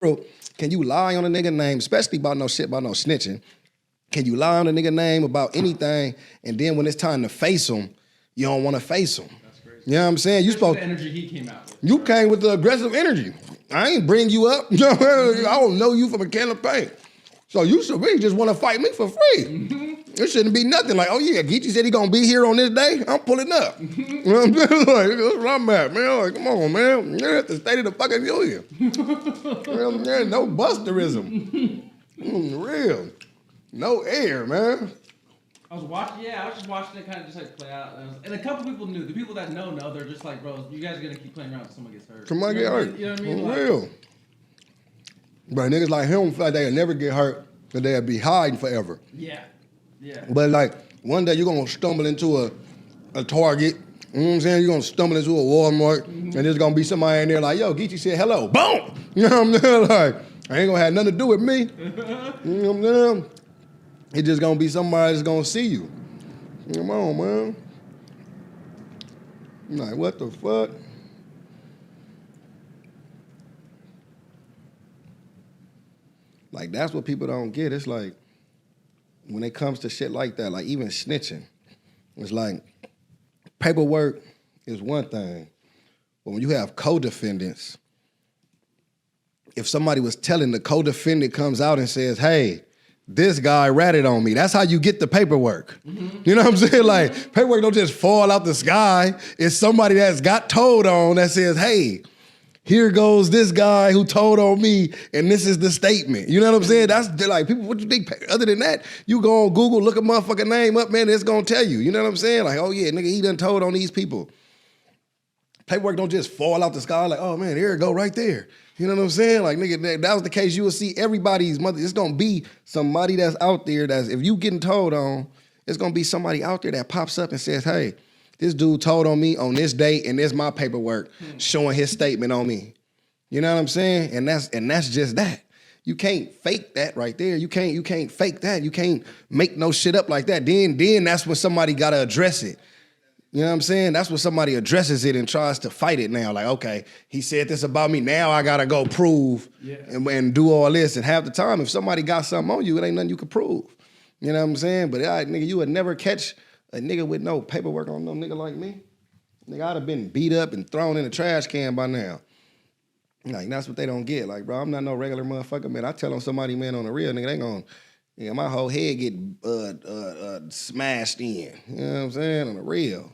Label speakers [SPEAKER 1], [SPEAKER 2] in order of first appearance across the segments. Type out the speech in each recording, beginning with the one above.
[SPEAKER 1] Bro, can you lie on a nigga name, especially about no shit, about no snitching? Can you lie on a nigga name about anything, and then when it's time to face him, you don't want to face him? That's crazy. You know what I'm saying? You supposed
[SPEAKER 2] the energy he came out with.
[SPEAKER 1] You came with the aggressive energy. I ain't bring you up. I don't know you from a can of paint. So you should really just want to fight me for free. It shouldn't be nothing like, oh yeah, Geechi said he gonna be here on this day. I'm pulling up. You know what I'm saying? Like, that's where I'm at, man. Like, come on, man. You're at the State of the fucking Union. No busterism. Real. No air, man.
[SPEAKER 2] I was just watching it kind of just like play out. And a couple people knew. The people that know, they're just like, bro, you guys are gonna keep playing around until someone gets hurt.
[SPEAKER 1] Somebody get hurt.
[SPEAKER 2] You know what I mean?
[SPEAKER 1] Real. But niggas like him feel like they'll never get hurt, but they'll be hiding forever.
[SPEAKER 2] Yeah. Yeah.
[SPEAKER 1] But like, one day you're gonna stumble into a Target, you know what I'm saying? You're gonna stumble into a Walmart, and there's gonna be somebody in there like, yo, Geechi said hello, boom! You know what I'm saying? Like, I ain't gonna have nothing to do with me. You know what I'm saying? It's just gonna be somebody that's gonna see you. Come on, man. I'm like, what the fuck? Like, that's what people don't get. It's like, when it comes to shit like that, like even snitching, it's like, paperwork is one thing, but when you have co-defendants, if somebody was telling, the co-defendant comes out and says, hey, this guy ratted on me. That's how you get the paperwork. You know what I'm saying? Like, paperwork don't just fall out the sky. It's somebody that's got told on that says, hey, here goes this guy who told on me, and this is the statement. You know what I'm saying? That's like, people, what you think? Other than that, you go on Google, look a motherfucking name up, man, it's gonna tell you. You know what I'm saying? Like, oh yeah, nigga, he done told on these people. Paperwork don't just fall out the sky like, oh man, here it go right there. You know what I'm saying? Like, nigga, that was the case, you will see everybody's mother. It's gonna be somebody that's out there that's, if you getting told on, it's gonna be somebody out there that pops up and says, hey, this dude told on me on this date, and there's my paperwork showing his statement on me. You know what I'm saying? And that's just that. You can't fake that right there. You can't fake that. You can't make no shit up like that. Then that's when somebody gotta address it. You know what I'm saying? That's when somebody addresses it and tries to fight it now. Like, okay, he said this about me. Now I gotta go prove and do all this. And half the time, if somebody got something on you, it ain't nothing you can prove. You know what I'm saying? But nigga, you would never catch a nigga with no paperwork on no nigga like me. Nigga, I'd have been beat up and thrown in a trash can by now. Like, that's what they don't get. Like, bro, I'm not no regular motherfucker, man. I tell on somebody, man, on the real, nigga, they gon', my whole head get smashed in. You know what I'm saying? On the real.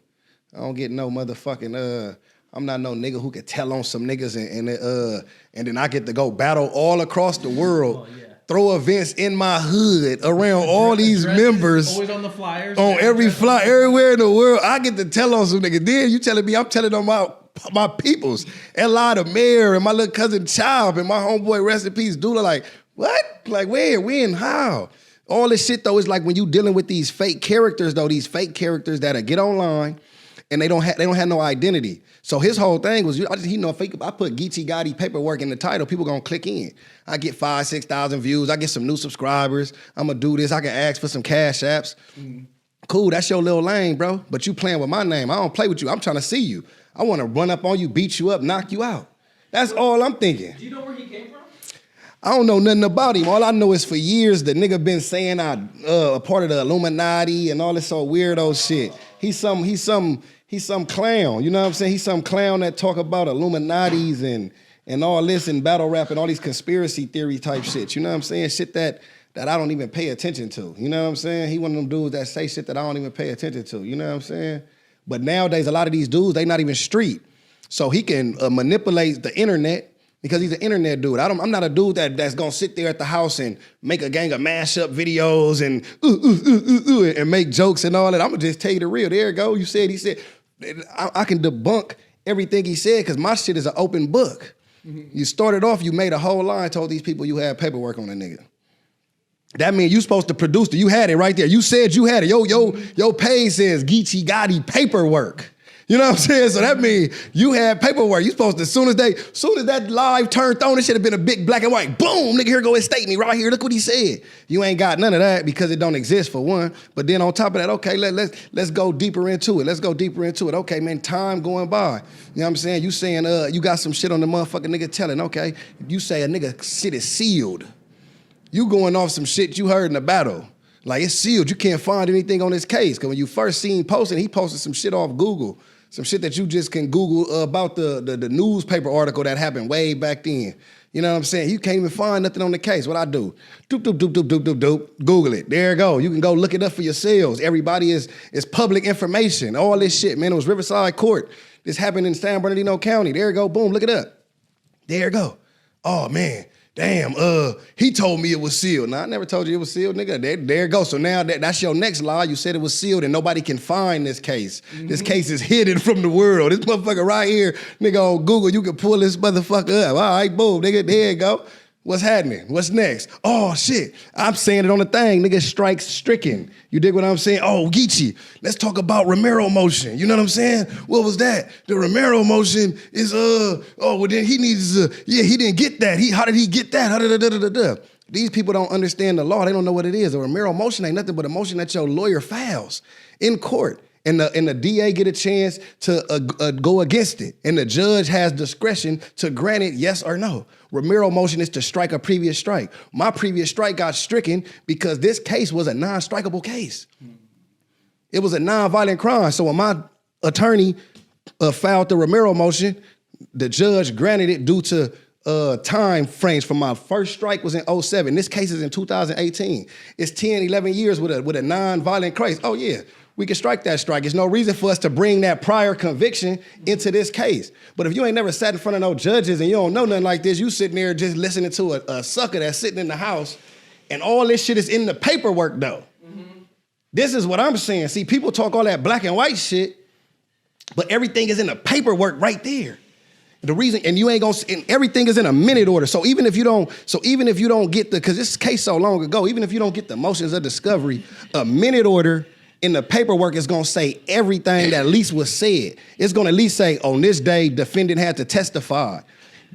[SPEAKER 1] I don't get no motherfucking, I'm not no nigga who could tell on some niggas and then I get to go battle all across the world. Oh, yeah. Throw events in my hood around all these members.
[SPEAKER 2] Always on the flyers.
[SPEAKER 1] On every flyer, everywhere in the world. I get to tell on some niggas. Then you telling me I'm telling on my peoples. Eli the mayor and my little cousin Child and my homeboy, rest in peace, Dula. Like, what? Like, where, when, how? All this shit, though, is like when you dealing with these fake characters, though, these fake characters that get online and they don't have no identity. So his whole thing was, I put Geechi Gotti paperwork in the title, people gonna click in. I get 5,000, 6,000 views. I get some new subscribers. I'm gonna do this. I can ask for some cash apps. Cool, that's your little lane, bro. But you playing with my name. I don't play with you. I'm trying to see you. I want to run up on you, beat you up, knock you out. That's all I'm thinking.
[SPEAKER 2] Do you know where he came from?
[SPEAKER 1] I don't know nothing about him. All I know is for years the nigga been saying I a part of the Illuminati and all this old weirdo shit. He's some clown. You know what I'm saying? He's some clown that talk about Illuminatis and all this and battle rap and all these conspiracy theory type shit. You know what I'm saying? Shit that I don't even pay attention to. You know what I'm saying? He one of them dudes that say shit that I don't even pay attention to. You know what I'm saying? But nowadays, a lot of these dudes, they not even street. So he can manipulate the internet because he's an internet dude. I'm not a dude that's gonna sit there at the house and make a gang of mashup videos and make jokes and all that. I'm gonna just tell you the real. There you go. He said. I can debunk everything he said because my shit is an open book. You started off, you made a whole line, told these people you had paperwork on a nigga. That means you supposed to produce it. You had it right there. You said you had it. Your page says Geechi Gotti paperwork. You know what I'm saying? So that means you had paperwork. You supposed to, as soon as that live turned on, it should have been a big black and white. Boom, nigga, here go his statement right here. Look what he said. You ain't got none of that because it don't exist for one. But then on top of that, okay, let's go deeper into it. Okay, man, time going by. You know what I'm saying? You saying you got some shit on the motherfucking nigga telling. Okay, you say a nigga shit is sealed. You going off some shit you heard in the battle. Like, it's sealed. You can't find anything on this case. Because when you first seen posting, he posted some shit off Google. Some shit that you just can Google about the newspaper article that happened way back then. You know what I'm saying? You can't even find nothing on the case. What I do? Doop, doop, doop, doop, doop, doop, doop. Google it. There you go. You can go look it up for yourselves. Everybody is public information. All this shit, man. It was Riverside Court. This happened in San Bernardino County. There you go. Boom. Look it up. There you go. Oh, man. Damn, he told me it was sealed. No, I never told you it was sealed, nigga. There you go. So now that's your next lie. You said it was sealed and nobody can find this case. Mm-hmm. This case is hidden from the world. This motherfucker right here, nigga, on Google, you can pull this motherfucker up. All right, boom, nigga, there you go. What's happening? What's next? Oh, shit. I'm saying it on the thing. Nigga, strike stricken. You dig what I'm saying? Oh, Geechi, let's talk about Romero motion. You know what I'm saying? What was that? The Romero motion is, well, then he needs, he didn't get that. How did he get that? These people don't understand the law. They don't know what it is. A Romero motion ain't nothing but a motion that your lawyer files in court. And the DA get a chance to go against it. And the judge has discretion to grant it yes or no. Romero motion is to strike a previous strike. My previous strike got stricken because this case was a non-strikeable case. It was a non-violent crime. So when my attorney filed the Romero motion, the judge granted it due to time frames from my first strike was in 2007. This case is in 2018. It's 10, 11 years with a non-violent case. Oh yeah. We can strike that strike. There's no reason for us to bring that prior conviction into this case. But if you ain't never sat in front of no judges and you don't know nothing like this, you sitting there just listening to a sucker that's sitting in the house and all this shit is in the paperwork though. Mm-hmm. This is what I'm saying. See, people talk all that black and white shit, but everything is in the paperwork right there. The reason, and you ain't gonna, and everything is in a minute order. So even if you don't get because this case so long ago, even if you don't get the motions of discovery, a minute order in the paperwork is gonna say everything that at least was said. It's gonna at least say, on this day, defendant had to testify.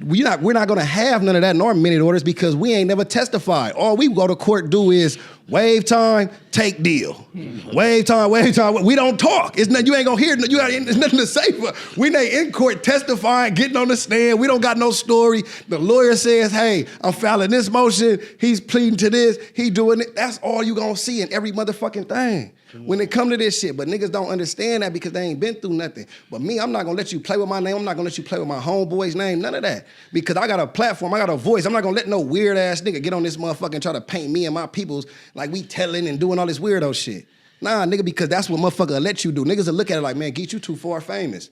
[SPEAKER 1] We're not gonna have none of that in our minute orders because we ain't never testified. All we go to court do is waive time, take deal. Waive time. We don't talk. It's not, you ain't gonna hear, there's nothing to say. But we ain't in court testifying, getting on the stand. We don't got no story. The lawyer says, hey, I'm filing this motion. He's pleading to this. He doing it. That's all you gonna see in every motherfucking thing when it come to this shit. But niggas don't understand that because they ain't been through nothing. But me, I'm not gonna let you play with my name. I'm not gonna let you play with my homeboy's name. None of that. Because I got a platform. I got a voice. I'm not gonna let no weird ass nigga get on this motherfucker and try to paint me and my peoples like we telling and doing all this weirdo shit. Nah, nigga, because that's what motherfucker will let you do. Niggas will look at it like, man, Geechi, you too far famous.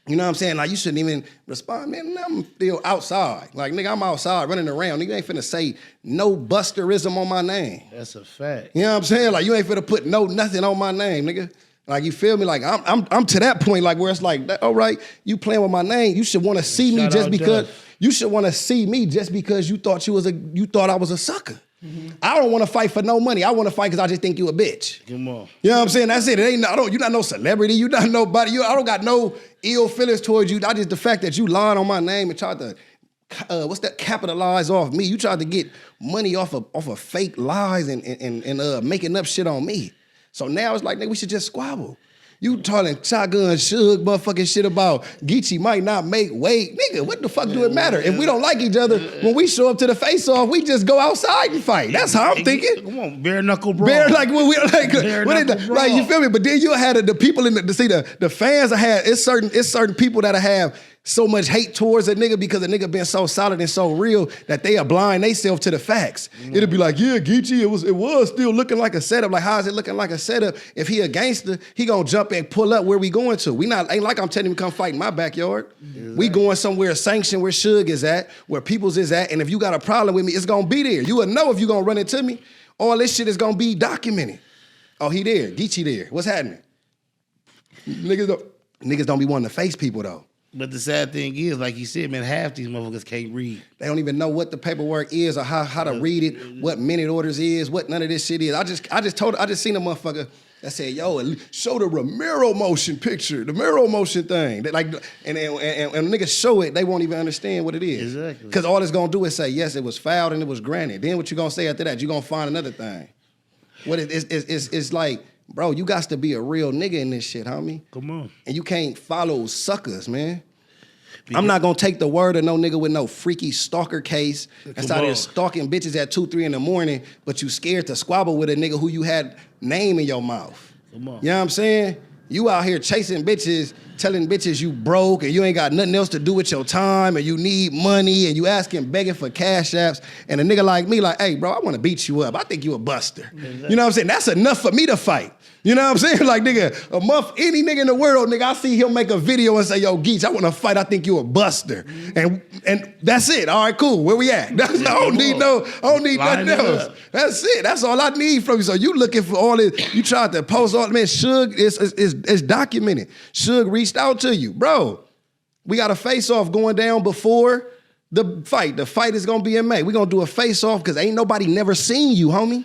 [SPEAKER 1] You know what I'm saying? Like, you shouldn't even respond. Man, I'm still outside. Like, nigga, I'm outside running around. Nigga ain't finna say no busterism on my name.
[SPEAKER 3] That's a fact.
[SPEAKER 1] You know what I'm saying? Like, you ain't finna put nothing on my name, nigga. Like, you feel me? Like, I'm to that point, like, where it's like, all right, you playing with my name. You should want to see me just because. You should want to see me just because you thought I was a sucker. Mm-hmm. I don't want to fight for no money. I want to fight because I just think you a bitch.
[SPEAKER 3] Come on.
[SPEAKER 1] You know what I'm saying? That's it. You're not no celebrity. You're not nobody. I don't got no ill feelings towards you. I just the fact that you lied on my name and tried to capitalize off me. You tried to get money off of fake lies and making up shit on me. So now it's like, nigga, we should just squabble. You talking shotgun shug motherfucking shit about Geechi might not make weight. Nigga, what the fuck do it matter? If we don't like each other, when we show up to the face-off, we just go outside and fight. That's how I'm thinking.
[SPEAKER 3] Come on, bare knuckle brawl.
[SPEAKER 1] Like you feel me? But then you had the people in the fans had it's certain people that have so much hate towards a nigga because a nigga been so solid and so real that they are blind themselves to the facts. Mm-hmm. It'll be like, yeah, Geechi, it was still looking like a setup. Like, how is it looking like a setup? If he a gangster, he gonna jump and pull up where we going to. Ain't like I'm telling him to come fight in my backyard. Exactly. We going somewhere sanctioned where Suge is at, where Peoples is at, and if you got a problem with me, it's gonna be there. You will know if you gonna run into me. All this shit is gonna be documented. Oh, he there, Geechi there. What's happening? Niggas don't be wanting to face people though.
[SPEAKER 3] But the sad thing is, like you said, man, half these motherfuckers can't read.
[SPEAKER 1] They don't even know what the paperwork is or how to read it, what minute orders is, what none of this shit is. I just seen a motherfucker that said, yo, show the Romero motion picture, the Romero motion thing. That and niggas show it, they won't even understand what it is.
[SPEAKER 3] Exactly.
[SPEAKER 1] Because all it's gonna do is say, yes, it was fouled and it was granted. Then what you gonna say after that? You gonna find another thing. What it's like, bro, you got to be a real nigga in this shit, homie.
[SPEAKER 3] Come on.
[SPEAKER 1] And you can't follow suckers, man. I'm not gonna take the word of no nigga with no freaky stalker case that's out here stalking bitches at 2, 3 in the morning, but you scared to squabble with a nigga who you had name in your mouth.
[SPEAKER 3] Come on.
[SPEAKER 1] You know what I'm saying? You out here chasing bitches, telling bitches you broke and you ain't got nothing else to do with your time and you need money and you begging for cash apps, and a nigga like me like, hey bro, I wanna beat you up. I think you a buster. Exactly. You know what I'm saying? That's enough for me to fight. You know what I'm saying? Like, nigga, a month, any nigga in the world, nigga, I see him make a video and say, yo, Geech, I want to fight. I think you a buster. And that's it. All right, cool. Where we at? I don't need nothing else. That's it. That's all I need from you. So you looking for all this, you tried to post all, man, Suge, it's documented. Suge reached out to you. Bro, we got a face-off going down before the fight. The fight is gonna be in May. We're gonna do a face-off because ain't nobody never seen you, homie.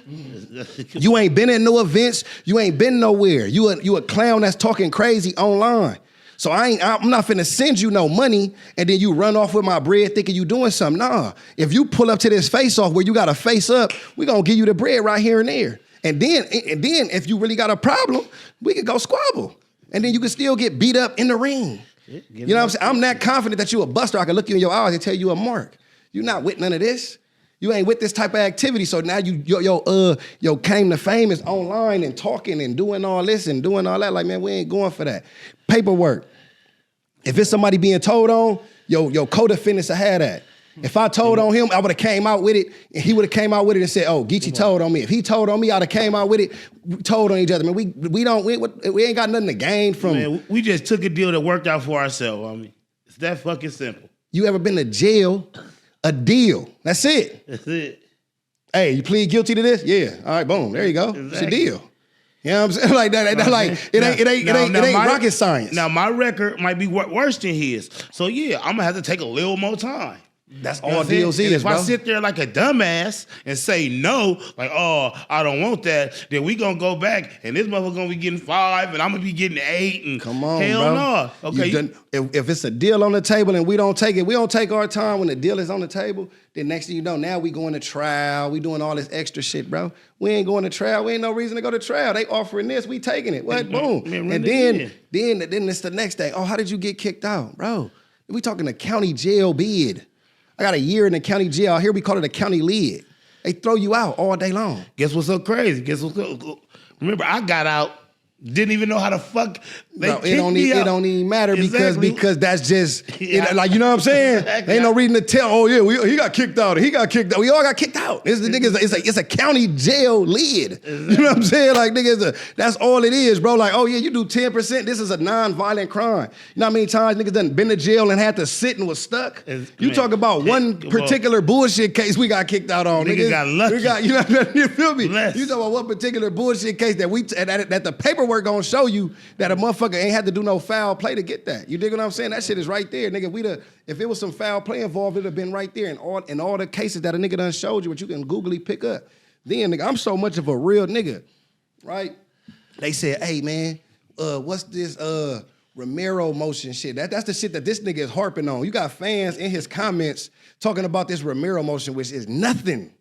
[SPEAKER 1] You ain't been in no events. You ain't been nowhere. You a clown that's talking crazy online. So I'm not finna send you no money and then you run off with my bread thinking you doing something. Nah. If you pull up to this face-off where you gotta face up, we gonna give you the bread right here and there. And then if you really got a problem, we can go squabble. And then you can still get beat up in the ring. You know what I'm saying? I'm that confident that you a buster. I can look you in your eyes and tell you a mark. You're not with none of this. You ain't with this type of activity. So now your claim to fame is online and talking and doing all this and doing all that. Like, man, we ain't going for that. Paperwork. If it's somebody being told on, your co-defendants will have that. If I told on him, I would have came out with it, and he would have came out with it and said, oh, Geechi told on me. If he told on me, I'd have came out with it, told on each other. Man, we ain't got nothing to gain from it.
[SPEAKER 3] Man, we just took a deal that worked out for ourselves. I mean, it's that fucking simple.
[SPEAKER 1] You ever been to jail? A deal. That's it.
[SPEAKER 3] That's it.
[SPEAKER 1] Hey, you plead guilty to this? Yeah. All right, boom. There you go. Exactly. It's a deal. You know what I'm saying? Like that. Like it ain't rocket science.
[SPEAKER 3] Now my record might be worse than his. So yeah, I'm gonna have to take a little more time.
[SPEAKER 1] That's all deals is,
[SPEAKER 3] bro. If I sit there like a dumbass and say no, like, oh, I don't want that, then we gonna go back and this motherfucker gonna be getting 5 and I'm gonna be getting 8 and
[SPEAKER 1] come on,
[SPEAKER 3] hell
[SPEAKER 1] bro.
[SPEAKER 3] No. Okay.
[SPEAKER 1] If it's a deal on the table and we don't take it, we don't take our time when the deal is on the table, then next thing you know, now we going to trial, we doing all this extra shit, bro. We ain't going to trial, we ain't no reason to go to trial. They offering this, we taking it. What? Boom. And then it's the next day. Oh, how did you get kicked out? Bro, we talking a county jail bid. I got a year in the county jail. Here we call it a county lid. They throw you out all day long.
[SPEAKER 3] Guess what's so crazy? Remember, I got out, didn't even know how to fuck.
[SPEAKER 1] It don't even matter because that's just like, you know what I'm saying? Exactly. Ain't no reason to tell. Oh yeah, he got kicked out. He got kicked out. We all got kicked out. It's a county jail lid. Exactly. You know what I'm saying? Like niggas, that's all it is, bro. Like, oh yeah, you do 10%. This is a non-violent crime. You know how many times niggas done been to jail and had to sit and was stuck? You talk about one particular bullshit case we got kicked out on.
[SPEAKER 3] Niggas got lucky.
[SPEAKER 1] You feel me?
[SPEAKER 3] Bless.
[SPEAKER 1] You talk about one particular bullshit case that the paperwork gonna show you that a motherfucker ain't had to do no foul play to get that. You dig what I'm saying? That shit is right there, nigga. If it was some foul play involved, it'd have been right there in all the cases that a nigga done showed you, what you can googly pick up. Then, nigga, I'm so much of a real nigga, right? They said, hey, man, what's this Romero motion shit? That's the shit that this nigga is harping on. You got fans in his comments talking about this Romero motion, which is nothing.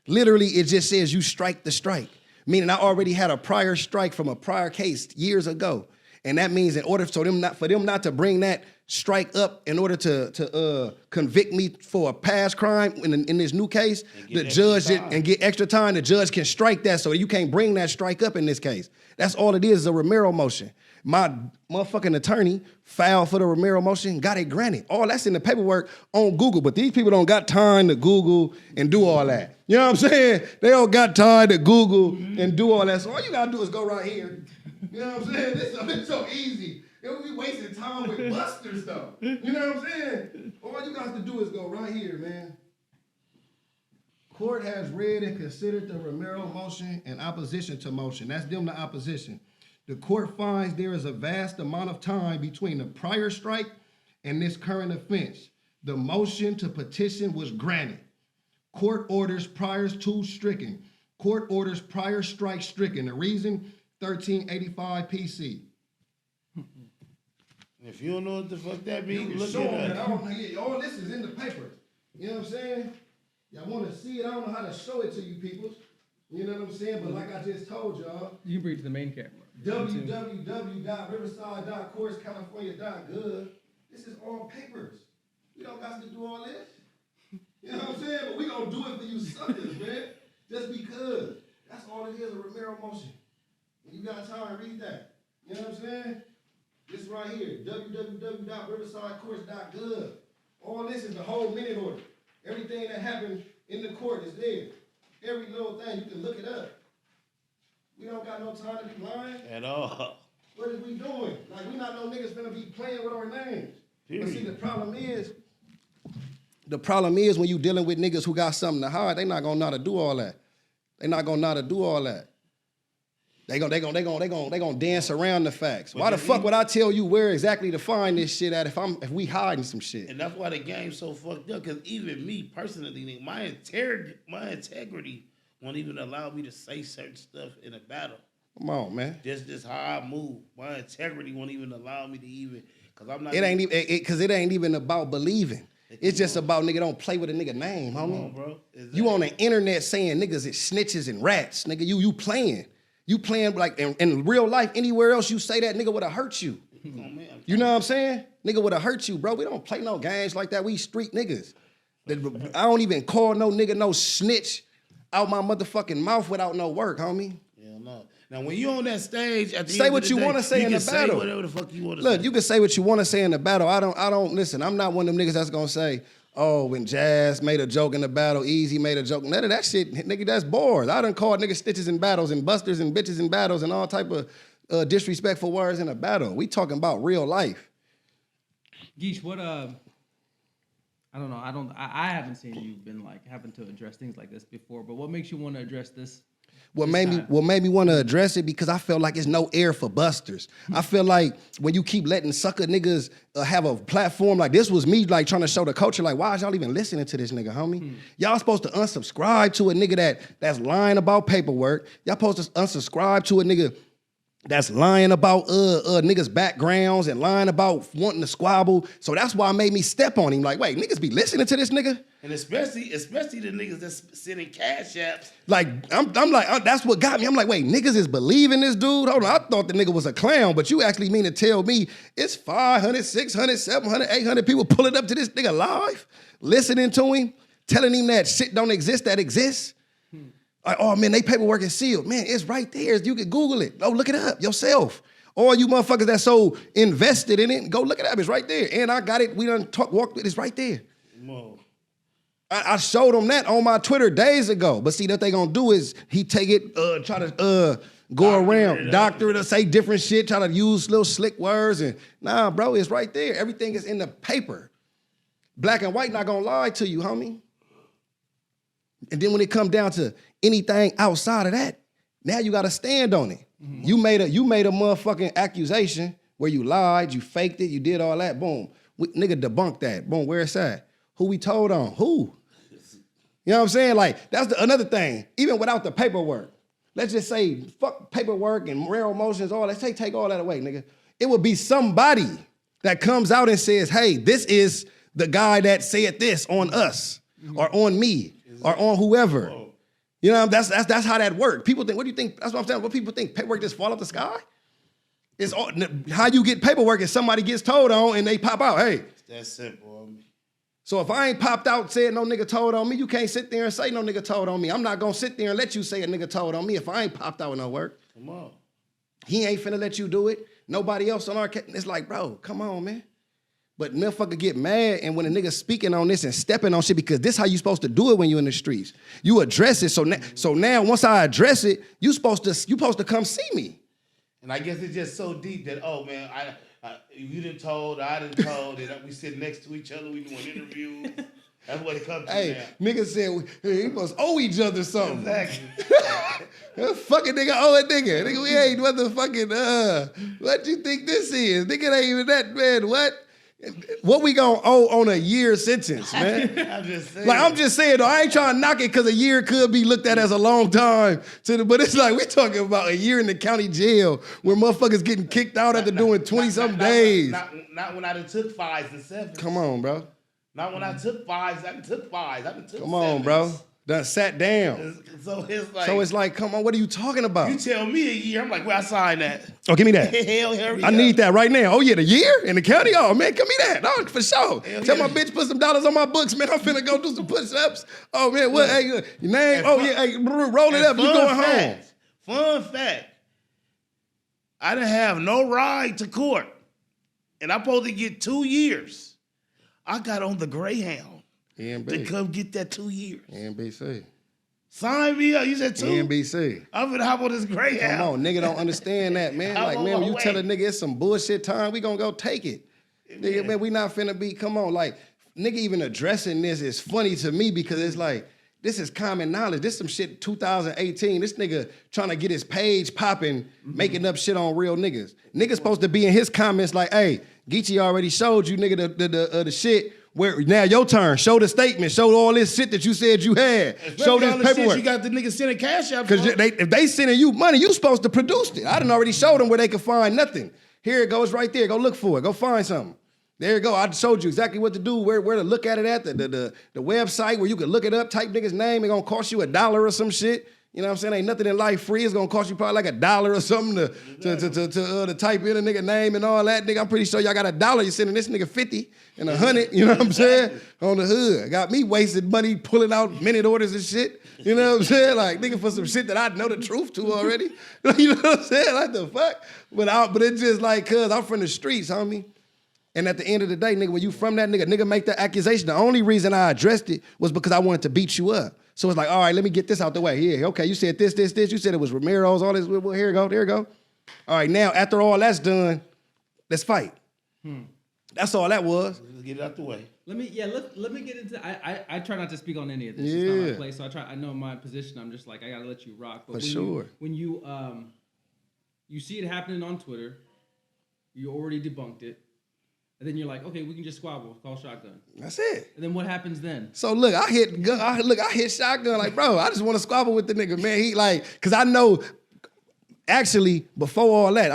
[SPEAKER 1] Literally, it just says you strike the strike. Meaning I already had a prior strike from a prior case years ago. And that means in order for them not to bring that strike up in order to convict me for a past crime in this new case, the judge and get extra time, the judge can strike that so you can't bring that strike up in this case. That's all it is a Romero motion. My motherfucking attorney filed for the Romero motion, got it granted. All that's in the paperwork on Google, but these people don't got time to Google and do all that. You know what I'm saying? They don't got time to Google and do all that. So all you gotta do is go right here. You know what I'm saying? It's so easy. It would be wasting time with busters though. You know what I'm saying? All you got to do is go right here, man. Court has read and considered the Romero motion in opposition to motion. That's them, the opposition. The court finds there is a vast amount of time between the prior strike and this current offense. The motion to petition was granted. Court orders priors to stricken. Court orders prior strike stricken. The reason 1385 PC.
[SPEAKER 3] If you don't know what the fuck that
[SPEAKER 1] You
[SPEAKER 3] means,
[SPEAKER 1] can
[SPEAKER 3] look
[SPEAKER 1] show
[SPEAKER 3] it
[SPEAKER 1] them that.
[SPEAKER 3] up.
[SPEAKER 1] All this is in the papers. You know what I'm saying? Y'all want to see it? I don't know how to show it to you people. You know what I'm saying? But like I just told y'all,
[SPEAKER 2] You can bring it to the main camera.
[SPEAKER 1] www.riverside.coursecalifornia.gov. This is all papers. We don't got to do all this. You know what I'm saying? But we gonna do it for you suckers, man. Just because. That's all it is, a Romero motion. And you got time, read that. You know what I'm saying? This right here, www.riversidecourts.gov. All this is the whole minute order. Everything that happened in the court is there. Every little thing, you can look it up. We don't got no time to be lying.
[SPEAKER 3] At all.
[SPEAKER 1] What is we doing? Like, we not no niggas finna be playing with our names.
[SPEAKER 3] Period.
[SPEAKER 1] But see, the problem is when you dealing with niggas who got something to hide, they not gonna know how to do all that. They not gonna know how to do all that. They gonna dance around the facts. Why the fuck would I tell you where exactly to find this shit at if we hiding some shit?
[SPEAKER 3] And that's why the game's so fucked up. Cause even me personally, nigga, my integrity won't even allow me to say certain stuff in a battle.
[SPEAKER 1] Come on, man.
[SPEAKER 3] Just how I move. My integrity won't even allow me to even. Cause I'm not.
[SPEAKER 1] It ain't even about believing. It's just about nigga don't play with a nigga name, homie.
[SPEAKER 3] Come on, bro. Exactly.
[SPEAKER 1] You on the internet saying niggas is snitches and rats, nigga. You playing. You playing like in real life, anywhere else you say that, nigga would have hurt you.
[SPEAKER 3] Come on, man.
[SPEAKER 1] You know what I'm saying? Nigga would have hurt you, bro. We don't play no games like that. We street niggas. I don't even call no nigga no snitch out my motherfucking mouth without no work, homie.
[SPEAKER 3] Yeah, no. Now, when you on that stage, at the
[SPEAKER 1] Say
[SPEAKER 3] end
[SPEAKER 1] what
[SPEAKER 3] of the
[SPEAKER 1] you
[SPEAKER 3] day,
[SPEAKER 1] wanna say in
[SPEAKER 3] you
[SPEAKER 1] the
[SPEAKER 3] can
[SPEAKER 1] battle.
[SPEAKER 3] Say whatever the fuck you want to say.
[SPEAKER 1] Look, you can say what you want to say in the battle. I don't listen. I'm not one of them niggas that's gonna say, oh, when Jazz made a joke in the battle, Easy made a joke. None of that shit, nigga, that's bars. I done called niggas stitches in battles and busters and bitches in battles and all type of disrespectful words in a battle. We talking about real life.
[SPEAKER 2] Geechi, what I don't know. I haven't seen you been like having to address things like this before. But what makes you want to address this?
[SPEAKER 1] What made me want to address it because I felt like it's no air for busters. I feel like when you keep letting sucker niggas have a platform, like this was me like trying to show the culture, like why is y'all even listening to this nigga, homie? Y'all supposed to unsubscribe to a nigga that's lying about paperwork. Y'all supposed to unsubscribe to a nigga that's lying about niggas' backgrounds and lying about wanting to squabble. So that's why it made me step on him. Like, wait, niggas be listening to this nigga?
[SPEAKER 3] And especially the niggas that's sending cash apps.
[SPEAKER 1] Like, I'm like, that's what got me. I'm like, wait, niggas is believing this dude? Hold on, I thought the nigga was a clown, but you actually mean to tell me it's 500, 600, 700, 800 people pulling up to this nigga live, listening to him, telling him that shit don't exist that exists? Like, oh man, they paperwork is sealed. Man, it's right there. You can Google it. Oh, look it up yourself. All you motherfuckers that's so invested in it, go look it up. It's right there. And I got it. We done walked with it. It's right there.
[SPEAKER 3] Whoa.
[SPEAKER 1] I showed them that on my Twitter days ago. But see, what they gonna do is he take it, try to go around, doctor it, or say different shit, try to use little slick words. And nah, bro, it's right there. Everything is in the paper. Black and white not gonna lie to you, homie. And then when it come down to anything outside of that, now you gotta stand on it. Mm-hmm. You made a motherfucking accusation where you lied, you faked it, you did all that. Boom, nigga debunked that. Boom, where it's at? Who we told on? Who? You know what I'm saying? Like that's another thing. Even without the paperwork, let's just say fuck paperwork and moral motions. All let's take all that away, nigga. It would be somebody that comes out and says, "Hey, this is the guy that said this on us or on me." Or on whoever. Whoa. You know, that's how that works. People think, what do you think? That's what I'm saying. What people think, paperwork just fall out the sky? It's all, how you get paperwork is somebody gets told on and they pop out. Hey.
[SPEAKER 3] That's simple.
[SPEAKER 1] So if I ain't popped out and said no nigga told on me, you can't sit there and say no nigga told on me. I'm not gonna sit there and let you say a nigga told on me if I ain't popped out with no work.
[SPEAKER 3] Come on.
[SPEAKER 1] He ain't finna let you do it. Nobody else on our case. It's like, bro, come on, man. But motherfucker get mad and when a nigga speaking on this and stepping on shit because this how you supposed to do it when you in the streets. You address it. So now once I address it, you supposed to come see me.
[SPEAKER 3] And I guess it's just so deep that man, you done told, I done told, and we sit next to each other, we doing interviews. That's what it comes to.
[SPEAKER 1] Hey, nigga said we must owe each other something.
[SPEAKER 3] Exactly.
[SPEAKER 1] Fucking nigga owe a nigga. Nigga, we ain't motherfucking what you think this is? Nigga, it ain't even that, man. What? What we gonna owe on a year sentence, man? I'm just saying though, I ain't trying to knock it because a year could be looked at as a long time. But it's like we talking about a year in the county jail where motherfuckers getting kicked out after doing 20-something days.
[SPEAKER 3] Not when I done took 5s and 7s.
[SPEAKER 1] Come on, bro.
[SPEAKER 3] Not when I took 5s. I done took 5s. I done took
[SPEAKER 1] Come on,
[SPEAKER 3] 7s.
[SPEAKER 1] bro. Done sat down.
[SPEAKER 3] So it's like,
[SPEAKER 1] come on, what are you talking about?
[SPEAKER 3] you tell me a year, I'm like, where I sign that?
[SPEAKER 1] Oh, give me that.
[SPEAKER 3] Hurry
[SPEAKER 1] I
[SPEAKER 3] up.
[SPEAKER 1] need that right now. Oh yeah, the year in the county? Oh man, give me that. No, for sure. Tell my bitch put some dollars on my books, man. I'm finna go do some push-ups. Oh man, what? Hey, your name? Oh yeah, hey, roll it up. You going home?
[SPEAKER 3] Fun fact. I didn't have no ride to court, and I'm supposed to get 2 years. I got on the Greyhound to come get that 2 years.
[SPEAKER 1] NBC.
[SPEAKER 3] Sign me up. You said 2?
[SPEAKER 1] NBC.
[SPEAKER 3] I'm gonna hop on this Greyhound.
[SPEAKER 1] Come on, nigga don't understand that, man.
[SPEAKER 3] I'm
[SPEAKER 1] Like,
[SPEAKER 3] on
[SPEAKER 1] man, when
[SPEAKER 3] my
[SPEAKER 1] you
[SPEAKER 3] way.
[SPEAKER 1] tell a nigga it's some bullshit time, we gonna go take it. Nigga, man, we not finna be, come on, like, nigga even addressing this is funny to me because it's like, this is common knowledge. This some shit 2018. This nigga trying to get his page popping, making up shit on real niggas. Niggas supposed to be in his comments like, hey, Geechi already showed you, nigga, the shit. Where now your turn. Show the statement. Show all this shit that you said you had. Show this paperwork.
[SPEAKER 3] You got the nigga sending cash out.
[SPEAKER 1] Because if they sending you money, you supposed to produce it. I done already showed them where they could find nothing. Here it goes right there. Go look for it. Go find something. There you go. I showed you exactly what to do, where to look at it at, the website where you can look it up, type nigga's name. It's gonna cost you $1 or some shit. You know what I'm saying? Ain't nothing in life free. It's gonna cost you probably like $1 or something to type in a nigga name and all that. Nigga, I'm pretty sure y'all got $1. You sending this nigga 50 and 100. You know what I'm saying? On the hood, got me wasted money pulling out minute orders and shit. You know what I'm saying? Like nigga for some shit that I know the truth to already. You know what I'm saying? Like the fuck. But it's just like cause I'm from the streets, homie. And at the end of the day, nigga, when you from that nigga make that accusation. The only reason I addressed it was because I wanted to beat you up. So it's like, all right, let me get this out the way. Yeah, okay, you said this. You said it was Romero's, all this. Well, here you go. All right, now, after all that's done, let's fight. That's all that was.
[SPEAKER 3] Let's get it out the way.
[SPEAKER 2] Let me get into. I try not to speak on any of this.
[SPEAKER 1] Yeah.
[SPEAKER 2] It's not my place, so I know my position. I'm just like I gotta let you rock. But when you see it happening on Twitter, you already debunked it. And then you're like, okay, we can just squabble, call shotgun.
[SPEAKER 1] That's it.
[SPEAKER 2] And then what happens then?
[SPEAKER 1] So look, I hit shotgun like, bro, I just want to squabble with the nigga, man. He like, cause I know, actually, before all that,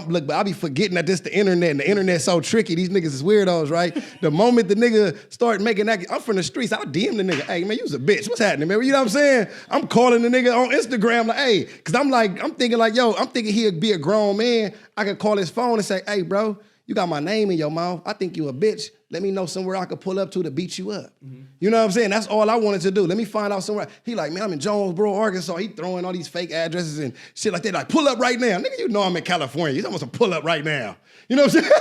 [SPEAKER 1] but I be forgetting that this the internet, and the internet's so tricky. These niggas is weirdos, right? The moment the nigga start making that, I'm from the streets, I'll DM the nigga, hey man, you was a bitch. What's happening, man? You know what I'm saying? I'm calling the nigga on Instagram like, hey, cause I'm thinking he'd be a grown man. I could call his phone and say, hey, bro, you got my name in your mouth. I think you a bitch. Let me know somewhere I could pull up to beat you up. Mm-hmm. You know what I'm saying? That's all I wanted to do. Let me find out somewhere. He like, man, I'm in Jonesboro, Arkansas. He throwing all these fake addresses and shit like that. Like, pull up right now. Nigga, you know I'm in California. You almost a pull up right now. You know what I'm saying?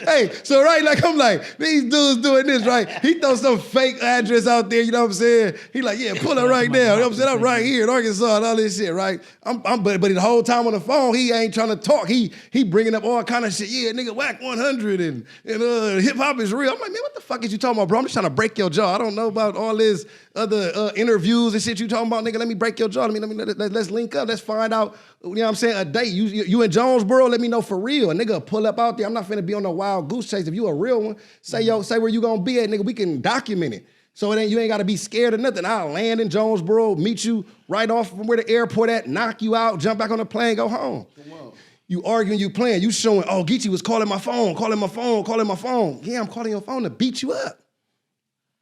[SPEAKER 1] Hey, so right, like I'm like, these dudes doing this, right? He throw some fake address out there, you know what I'm saying? He like, yeah, pull up right now. You know what I'm saying? I'm right here in Arkansas and all this shit, right? But the whole time on the phone, he ain't trying to talk. He bringing up all kind of shit. Yeah, nigga, whack 100 and hip hop is real. I'm like, man, what the fuck is you talking about, bro? I'm just trying to break your jaw. I don't know about all this other interviews and shit you talking about, nigga. Let me break your jaw. Let's link up. Let's find out. You know what I'm saying? A date. You in Jonesboro? Let me know for real. A nigga pull up out there. I'm not finna be on no wild goose chase. If you a real one, say where you gonna be at, nigga. We can document it. So you ain't gotta be scared of nothing. I'll land in Jonesboro, meet you right off from where the airport at, knock you out, jump back on the plane, go home. Come on. You arguing, you playing, you showing, oh, Geechi was calling my phone. Yeah, I'm calling your phone to beat you up.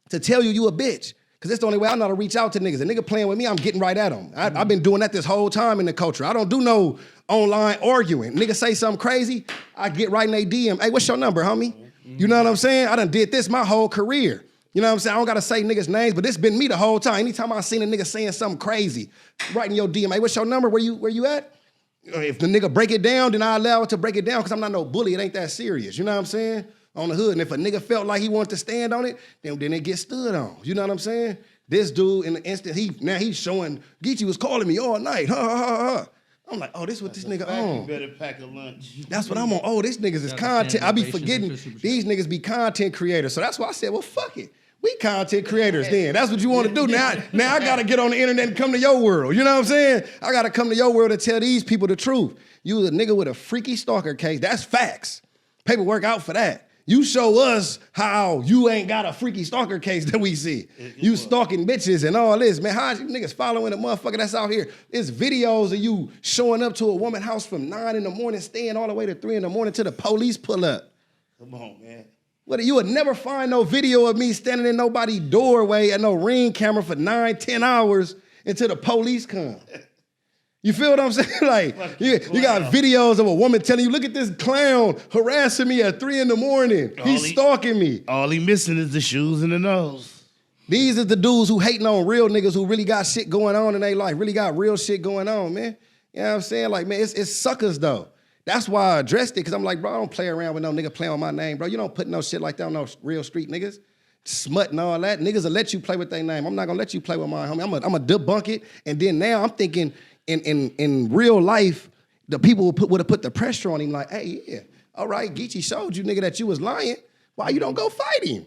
[SPEAKER 1] To tell you a bitch. Because that's the only way I know to reach out to niggas. A nigga playing with me, I'm getting right at him. I've been doing that this whole time in the culture. I don't do no online arguing. Nigga say something crazy, I get right in their DM. Hey, what's your number, homie? You know what I'm saying? I done did this my whole career. You know what I'm saying? I don't gotta say niggas' names, but this been me the whole time. Anytime I seen a nigga saying something crazy, right in your DM, hey, what's your number? Where you at? If the nigga break it down, then I allow it to break it down because I'm not no bully. It ain't that serious. You know what I'm saying? On the hood. And if a nigga felt like he wanted to stand on it, then it gets stood on. You know what I'm saying? This dude, in the instant, he's showing, Geechi was calling me all night. I'm like, oh, this what this nigga on.
[SPEAKER 3] You better pack a lunch.
[SPEAKER 1] That's what I'm on. Oh, this niggas is content. I be forgetting these niggas be content creators. So that's why I said, well, fuck it. We content creators then. That's what you want to do. Now I got to get on the internet and come to your world. You know what I'm saying? I got to come to your world and tell these people the truth. You a nigga with a freaky stalker case. That's facts. Paperwork out for that. You show us how you ain't got a freaky stalker case that we see. You stalking bitches and all this, man. How you niggas following a motherfucker that's out here? It's videos of you showing up to a woman's house from 9 in the morning, staying all the way to 3 in the morning till the police pull up.
[SPEAKER 3] Come on, man.
[SPEAKER 1] What, you would never find no video of me standing in nobody's doorway at no Ring camera for 9, 10 hours until the police come. You feel what I'm saying? Like, you got videos of a woman telling you, look at this clown harassing me at 3 in the morning. He's stalking me.
[SPEAKER 3] All he missing is the shoes and the nose.
[SPEAKER 1] These are the dudes who hating on real niggas who really got shit going on in their life, really got real shit going on, man. You know what I'm saying? Like, man, it's suckers, though. That's why I addressed it, because I'm like, bro, I don't play around with no nigga playing on my name, bro. You don't put no shit like that on no real street niggas. Smut and all that. Niggas will let you play with their name. I'm not gonna let you play with mine, homie. I'm gonna debunk it. And then now I'm thinking, in real life, the people would have put the pressure on him like, hey, yeah, all right, Geechi showed you, nigga, that you was lying. Why you don't go fight him?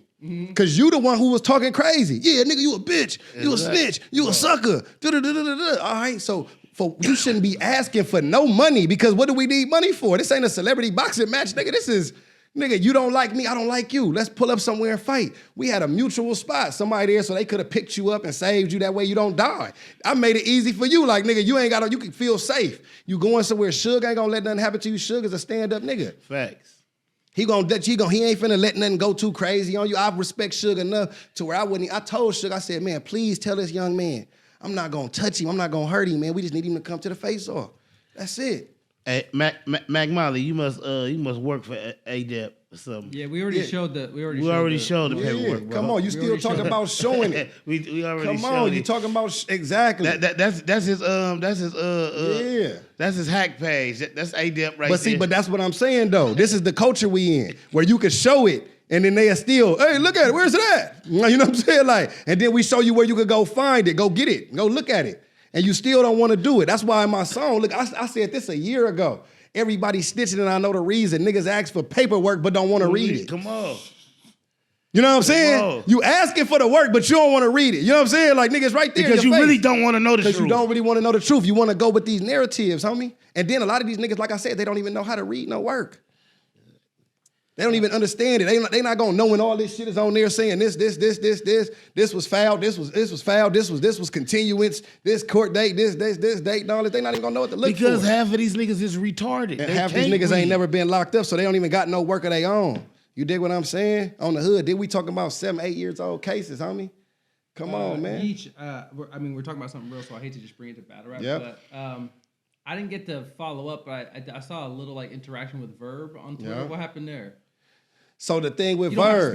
[SPEAKER 1] Because you the one who was talking crazy. Yeah, nigga, you a bitch. You a snitch. You a sucker. All right, so you shouldn't be asking for no money, because what do we need money for? This ain't a celebrity boxing match, nigga. This is... Nigga, you don't like me, I don't like you. Let's pull up somewhere and fight. We had a mutual spot, somebody there, so they could have picked you up and saved you. That way you don't die. I made it easy for you. Like, nigga, you can feel safe. You going somewhere, Suge ain't gonna let nothing happen to you. Suge is a stand-up nigga.
[SPEAKER 3] Facts.
[SPEAKER 1] He ain't finna let nothing go too crazy on you. I respect Suge enough to where I told Suge, I said, man, please tell this young man, I'm not gonna touch him, I'm not gonna hurt him, man. We just need him to come to the face-off. That's it.
[SPEAKER 3] Hey, Mac Molly, you must work for ADEP or something.
[SPEAKER 2] Yeah, we already showed the
[SPEAKER 3] paperwork.
[SPEAKER 1] Bro. Come on, you still talking about showing it?
[SPEAKER 3] we already
[SPEAKER 1] come
[SPEAKER 3] showed
[SPEAKER 1] on,
[SPEAKER 3] it.
[SPEAKER 1] you talking about exactly?
[SPEAKER 3] That's his hack page. That's ADEP right there.
[SPEAKER 1] But that's what I'm saying though. This is the culture we in, where you can show it. And then they are still, hey, look at it. Where's it at? You know what I'm saying? Like, and then we show you where you could go find it, go get it, go look at it. And you still don't want to do it. That's why in my song, look, I said this a year ago. Everybody snitching, and I know the reason. Niggas ask for paperwork but don't want to read it.
[SPEAKER 3] Come on.
[SPEAKER 1] You know what I'm saying? You asking for the work, but you don't want to read it. You know what I'm saying? Like, niggas right there.
[SPEAKER 3] Because you really don't want to know the truth.
[SPEAKER 1] Because you don't really want to know the truth. You want to go with these narratives, homie. And then a lot of these niggas, like I said, they don't even know how to read no work. They don't even understand it. They not gonna know when all this shit is on there saying this was foul, this was foul, this was continuance, this court date, this date, and all this. They not even gonna know what to look for.
[SPEAKER 3] Because half of these niggas is retarded.
[SPEAKER 1] And half these niggas ain't never been locked up, so they don't even got no work of their own. You dig what I'm saying? On the hood, did we talking about 7, 8 years old cases, homie? Come on, man.
[SPEAKER 2] We're talking about something real, so I hate to just bring it to battle rap.
[SPEAKER 1] Yep.
[SPEAKER 2] But I didn't get to follow up, but I saw a little like interaction with Verb on Twitter.
[SPEAKER 1] Yep.
[SPEAKER 2] What happened there?
[SPEAKER 1] So the thing with Verb,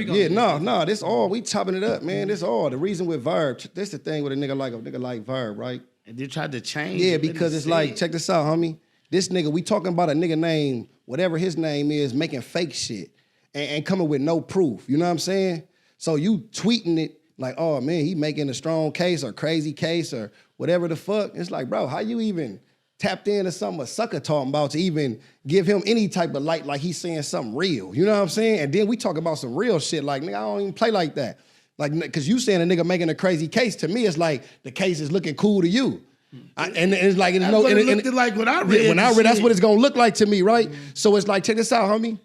[SPEAKER 1] this all, we chopping it up, man. This all. The reason with Verb, this the thing with a nigga like Verb, right?
[SPEAKER 3] And they tried to change.
[SPEAKER 1] Yeah, because it's like, check this out, homie. This nigga, we talking about a nigga named, whatever his name is, making fake shit and coming with no proof. You know what I'm saying? So you tweeting it like, oh man, he making a strong case or crazy case or whatever the fuck. It's like, bro, how you even tapped into something a sucker talking about to even give him any type of light like he's saying something real. You know what I'm saying? And then we talk about some real shit like, nigga, I don't even play like that. Like, because you saying a nigga making a crazy case, to me, it's like the case is looking cool to you. And it's like,
[SPEAKER 3] that's what it looked like when I read.
[SPEAKER 1] When I read, that's what it's gonna look like to me, right? So it's like, check this out, homie.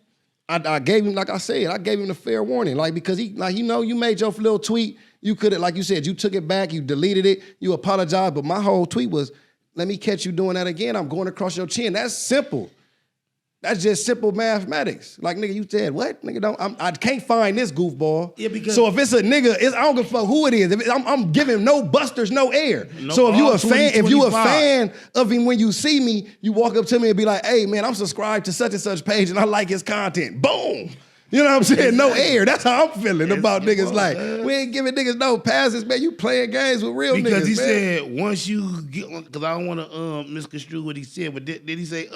[SPEAKER 1] I gave him, like I said, I gave him the fair warning, like, because he, like, you know, you made your little tweet. You could have, like you said, you took it back, you deleted it, you apologized, but my whole tweet was, let me catch you doing that again. I'm going across your chin. That's simple. That's just simple mathematics. Like, nigga, you said, what? Nigga, I can't find this goofball. Yeah, because so if it's a nigga, I don't give a fuck who it is. I'm giving no busters, no air. No, so if you a fan of him when you see me, you walk up to me and be like, hey, man, I'm subscribed to such and such page and I like his content. Boom. You know what I'm saying? No air. That's how I'm feeling about niggas. Like, we ain't giving niggas no passes, man. You playing games with real niggas,
[SPEAKER 3] because he
[SPEAKER 1] man.
[SPEAKER 3] said, once you get, because I don't want to misconstrue what he said, but did he say,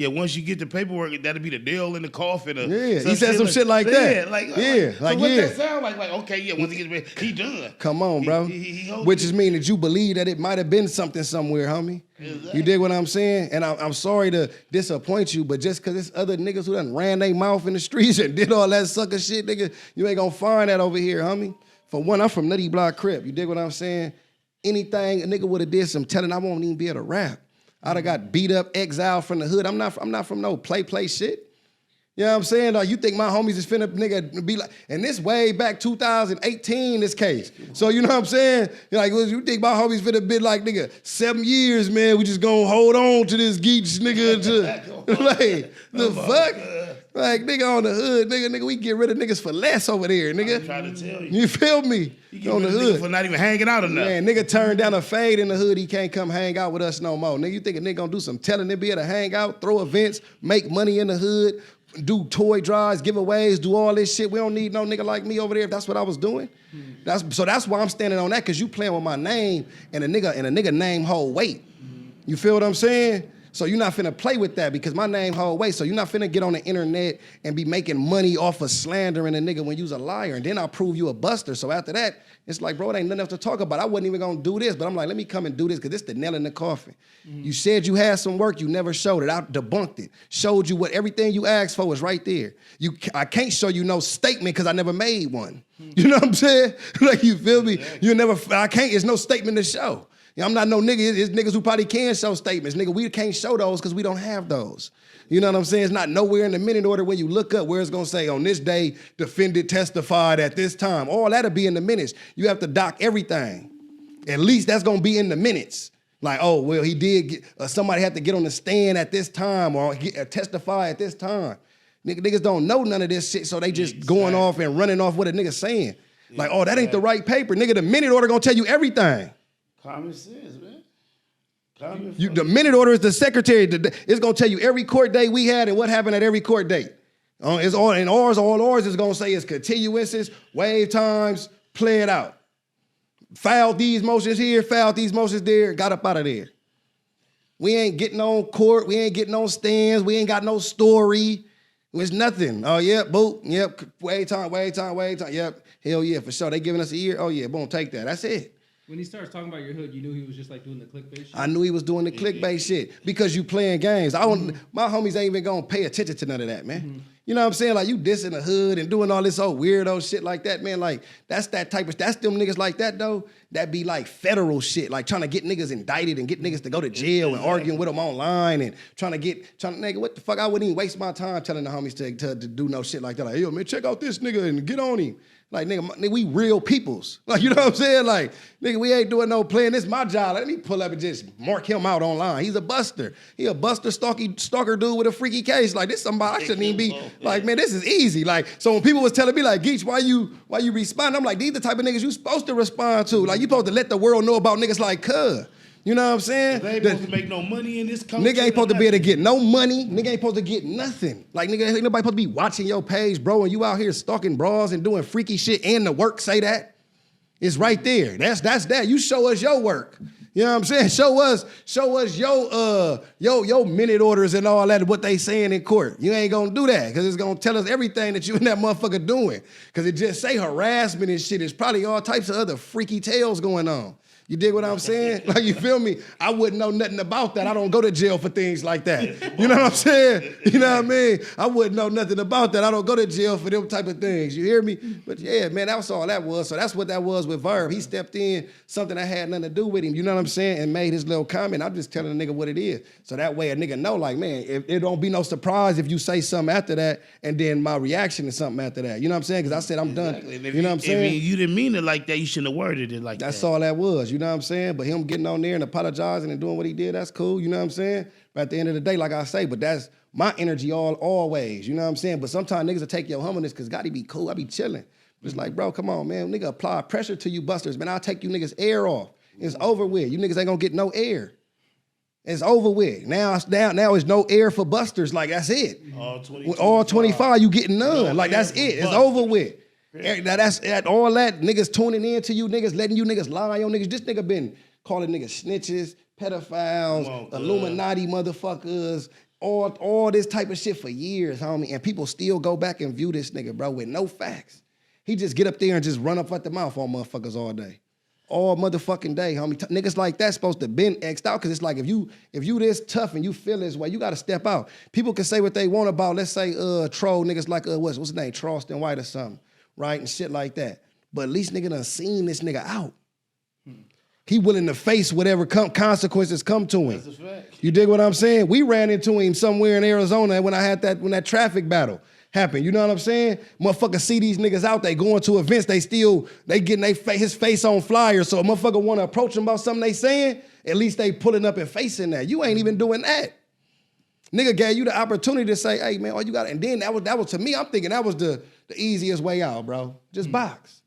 [SPEAKER 3] once you get the paperwork, that'll be the nail in the coffin?
[SPEAKER 1] Yeah, he said some shit like that.
[SPEAKER 3] So
[SPEAKER 1] what
[SPEAKER 3] that sound like? Like, okay, once he gets ready, he done.
[SPEAKER 1] Come on, bro. Which is mean that you believe that it might have been something somewhere, homie. Exactly. You dig what I'm saying? And I'm sorry to disappoint you, but just because it's other niggas who done ran their mouth in the streets and did all that sucker shit, nigga, you ain't gonna find that over here, homie. For one, I'm from Nutty Block Crip. You dig what I'm saying? Anything a nigga would have did some telling, I won't even be able to rap. I'd have got beat up, exiled from the hood. I'm not from no play shit. You know what I'm saying? Like, you think my homies is finna nigga be like, and this way back 2018, this case. So you know what I'm saying? Like, you think my homies finna be like, nigga, 7 years, man, we just gonna hold on to this Geechi nigga to, like, the fuck? Like, nigga on the hood, nigga, we get rid of niggas for less over there, nigga.
[SPEAKER 3] I'm trying to tell you.
[SPEAKER 1] You feel me?
[SPEAKER 3] You get on the hood for not even hanging out enough.
[SPEAKER 1] Man, nigga turned down a fade in the hood, he can't come hang out with us no more. Nigga, you think a nigga gonna do some telling to be able to hang out, throw events, make money in the hood, do toy drives, giveaways, do all this shit. We don't need no nigga like me over there if that's what I was doing. That's why I'm standing on that, because you playing with my name and a nigga name hold weight. You feel what I'm saying? So you're not finna play with that because my name hold weight. So you're not finna get on the internet and be making money off of slandering a nigga when you's a liar. And then I'll prove you a buster. So after that, it's like, bro, it ain't nothing else to talk about. I wasn't even gonna do this, but I'm like, let me come and do this because this the nail in the coffin. You said you had some work, you never showed it. I debunked it. Showed you what everything you asked for was right there. I can't show you no statement because I never made one. You know what I'm saying? Like, you feel me? It's no statement to show. I'm not no nigga. It's niggas who probably can show statements. Nigga, we can't show those because we don't have those. You know what I'm saying? It's not nowhere in the minute order when you look up where it's gonna say on this day, defendant testified at this time. All that'll be in the minutes. You have to doc everything. At least that's gonna be in the minutes. Like, oh, well, he did somebody had to get on the stand at this time or testify at this time. Niggas don't know none of this shit, so they just going off and running off what a nigga saying. Like, oh, that ain't the right paper. Nigga, the minute order gonna tell you everything.
[SPEAKER 3] Common sense, man.
[SPEAKER 1] The minute order is the secretary. It's gonna tell you every court date we had and what happened at every court date. All ours is gonna say is continuances, waive times, play it out. Filed these motions here, filed these motions there, got up out of there. We ain't getting on court, we ain't getting on stands, we ain't got no story. It's nothing. Oh, yep, boop, yep, waive time, yep, hell yeah, for sure. They giving us a year, oh yeah, boom, take that, that's it.
[SPEAKER 2] When he starts talking about your hood, you knew he was just like doing the clickbait shit?
[SPEAKER 1] I knew he was doing the clickbait shit because you playing games. My homies ain't even gonna pay attention to none of that, man. You know what I'm saying? Like, you dissing the hood and doing all this old weirdo shit like that, man. Like, that's them niggas like that, though. That be like federal shit, like trying to get niggas indicted and get niggas to go to jail and arguing with them online and nigga, what the fuck? I wouldn't even waste my time telling the homies to do no shit like that. Like, yo, man, check out this nigga and get on him. Like, nigga, we real peoples. Like, you know what I'm saying? Like, nigga, we ain't doing no playing. This is my job. Let me pull up and just mark him out online. He's a buster. He a buster, stalker dude with a freaky case. Like, this somebody I shouldn't even be. Like, man, this is easy. Like, so when people was telling me, like, Geech, why you respond? I'm like, these the type of niggas you supposed to respond to. Like, you supposed to let the world know about niggas like Cuz. You know what I'm saying?
[SPEAKER 3] They ain't supposed to make no money in this country.
[SPEAKER 1] Nigga ain't supposed to be able to get no money. Nigga ain't supposed to get nothing. Like, nigga, ain't nobody supposed to be watching your page, bro, and you out here stalking bras and doing freaky shit and the work say that. It's right there. That's that. You show us your work. You know what I'm saying? Show us your minute orders and all that, what they saying in court. You ain't gonna do that, because it's gonna tell us everything that you and that motherfucker doing. Because it just say harassment and shit. There's probably all types of other freaky tales going on. You dig what I'm saying? Like, you feel me? I wouldn't know nothing about that. I don't go to jail for things like that. You know what I'm saying? You know what I mean? I wouldn't know nothing about that. I don't go to jail for them type of things. You hear me? But yeah, man, that was all that was. So that's what that was with Verb. He stepped in, something that had nothing to do with him, you know what I'm saying? And made his little comment. I'm just telling a nigga what it is. So that way a nigga know, like, man, it don't be no surprise if you say something after that and then my reaction is something after that. You know what I'm saying? Because I said I'm done. You know what I'm saying?
[SPEAKER 3] If you didn't mean it like that, you shouldn't have worded it like that.
[SPEAKER 1] That's all that was. You know what I'm saying? But him getting on there and apologizing and doing what he did, that's cool. You know what I'm saying? But at the end of the day, like I say, but that's my energy always. You know what I'm saying? But sometimes niggas will take your humbleness because Gotti be cool. I be chilling. But it's like, bro, come on, man. Nigga apply pressure to you busters. Man, I'll take you niggas air off. It's over with. You niggas ain't gonna get no air. It's over with. Now it's no air for busters. Like, that's it. All 25, you getting none. No, like, that's it. It's over with. Now that's all that niggas tuning in to you niggas, letting you niggas lie on niggas. This nigga been calling niggas snitches, pedophiles, Illuminati motherfuckers, all this type of shit for years, homie. And people still go back and view this nigga, bro, with no facts. He just get up there and just run up at the mouth on motherfuckers all day. All motherfucking day, homie. Niggas like that supposed to been X'd out, because it's like if you this tough and you feel this way, you got to step out. People can say what they want about, let's say, troll niggas like, what's his name, Charleston White or something, right? And shit like that. But at least nigga done seen this nigga out. He willing to face whatever consequences come to him.
[SPEAKER 3] That's a fact.
[SPEAKER 1] You dig what I'm saying? We ran into him somewhere in Arizona when that traffic battle. happen. You know what I'm saying? Motherfucker see these niggas out, they going to events, they getting his face on flyers. So a motherfucker want to approach him about something they saying, at least they pulling up and facing that. You ain't even doing that. Nigga gave you the opportunity to say, hey man, all you got, and then that was to me, I'm thinking that was the easiest way out, bro. Just box.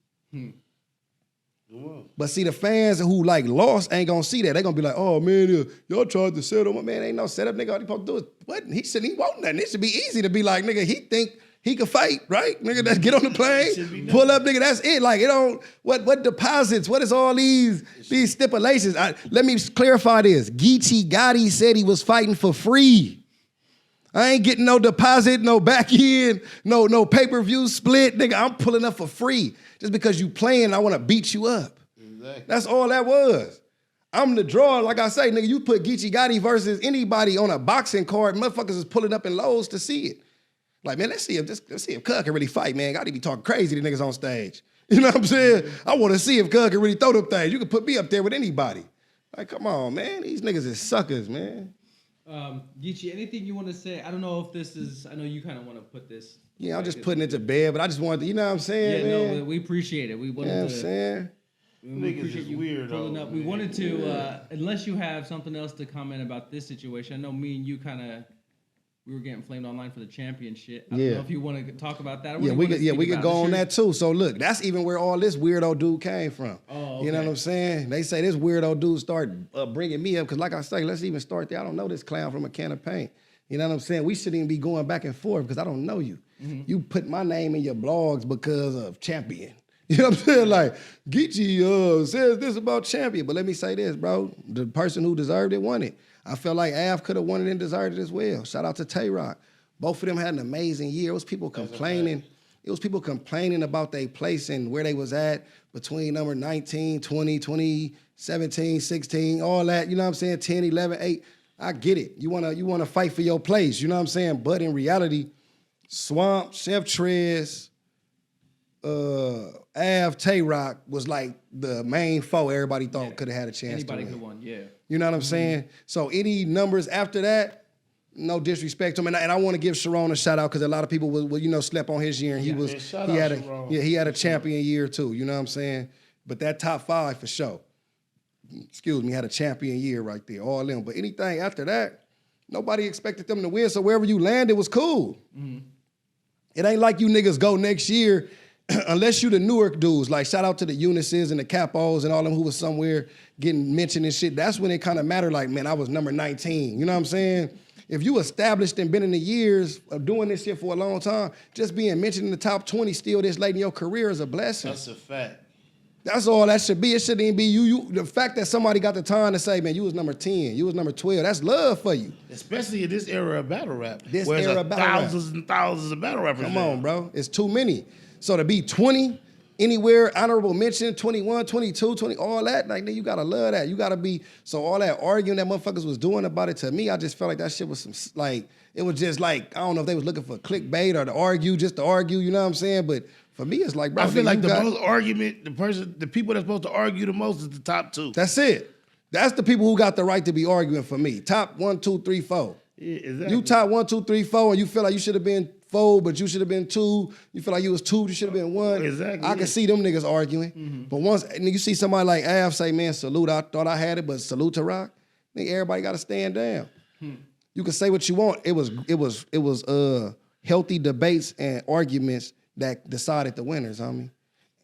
[SPEAKER 1] But see, the fans who like lost ain't gonna see that. They gonna be like, oh man, y'all tried to set up. Man, ain't no setup, nigga. All he supposed to do is what? He shouldn't want nothing. It should be easy to be like, nigga, he think he can fight, right? Nigga, let's get on the plane, pull up, nigga, that's it. Like, it don't, what deposits? What is all these stipulations? Let me clarify this. Geechi Gotti said he was fighting for free. I ain't getting no deposit, no back end, no pay-per-view split. Nigga, I'm pulling up for free. Just because you playing, I want to beat you up. Exactly. That's all that was. I'm the draw. Like I say, nigga, you put Geechi Gotti versus anybody on a boxing card, motherfuckers is pulling up in lows to see it. Like, man, let's see if Cud can really fight, man. Gotti be talking crazy to niggas on stage. You know what I'm saying? I want to see if Cud can really throw them things. You can put me up there with anybody. Like, come on, man. These niggas is suckers, man.
[SPEAKER 2] Geechi, anything you want to say? I don't know if this is, I know you kind of want to put this.
[SPEAKER 1] Yeah, I'm just putting it to bed, but I just wanted to, you know what I'm saying, man?
[SPEAKER 2] No, we appreciate it. We wanted
[SPEAKER 1] you know what I'm saying?
[SPEAKER 2] We appreciate you weird pulling up. We wanted to, unless you have something else to comment about this situation, I know me and you we were getting flamed online for the champion shit. I don't know if you want to talk about that.
[SPEAKER 1] We could go on that too. So look, that's even where all this weirdo dude came from. Oh, okay. You know what I'm saying? They say this weirdo dude started bringing me up because, like I say, let's even start there. I don't know this clown from a can of paint. You know what I'm saying? We shouldn't even be going back and forth because I don't know you. Mm-hmm. You put my name in your blogs because of champion. You know what I'm saying? Like, Geechi says this about champion. But let me say this, bro. The person who deserved it won it. I felt like Av could have won it and deserved it as well. Shout out to Tay-Rock. Both of them had an amazing year. It was people complaining. It was people complaining about their place and where they was at between number 19, 20, 20, 17, 16, all that. You know what I'm saying? 10, 11, 8. I get it. You wanna fight for your place. You know what I'm saying? But in reality, Swamp, Chef Trez, Av, Tay-Rock was like the main foe everybody thought could have had a chance to win.
[SPEAKER 2] Anybody could have won, yeah.
[SPEAKER 1] You know what I'm saying? So any numbers after that, no disrespect to him. And I want to give Sharon a shout out because a lot of people will slept on his year and he had a champion year too. You know what I'm saying? But that top 5 for sure. Had a champion year right there, all them. But anything after that, nobody expected them to win. So wherever you landed was cool. Mm-hmm. It ain't like you niggas go next year unless you the Newark dudes. Like, shout out to the Eunices and the Capos and all them who was somewhere getting mentioned and shit. That's when it kind of mattered. Like, man, I was number 19. You know what I'm saying? If you established and been in the years of doing this shit for a long time, just being mentioned in the top 20 still this late in your career is a blessing.
[SPEAKER 3] That's a fact.
[SPEAKER 1] That's all that should be. It shouldn't even be you. The fact that somebody got the time to say, man, you was number 10, you was number 12, that's love for you.
[SPEAKER 3] Especially in this era of battle rap.
[SPEAKER 1] Thousands
[SPEAKER 3] and thousands of battle rappers.
[SPEAKER 1] Come on, bro. It's too many. So to be 20, anywhere, honorable mention, 21, 22, 20, all that, like, then you gotta love that. You gotta be, so all that arguing that motherfuckers was doing about it, to me, I just felt like that shit was some, like, it was just like, I don't know if they was looking for clickbait or to argue, just to argue, you know what I'm saying? But for me, it's like, bro,
[SPEAKER 3] I feel like the most argument, the people that's supposed to argue the most is the top 2.
[SPEAKER 1] That's it. That's the people who got the right to be arguing for me. Top 1, 2, 3, 4.
[SPEAKER 3] Yeah, exactly.
[SPEAKER 1] You top 1, 2, 3, 4, and you feel like you should have been 4, but you should have been 2. You feel like you was 2, you should have been 1.
[SPEAKER 3] Exactly.
[SPEAKER 1] I can see them niggas arguing. Mm-hmm. But once you see somebody like Av say, man, salute, I thought I had it, but salute to Rock, I think everybody got to stand down. You can say what you want. It was healthy debates and arguments that decided the winners, homie.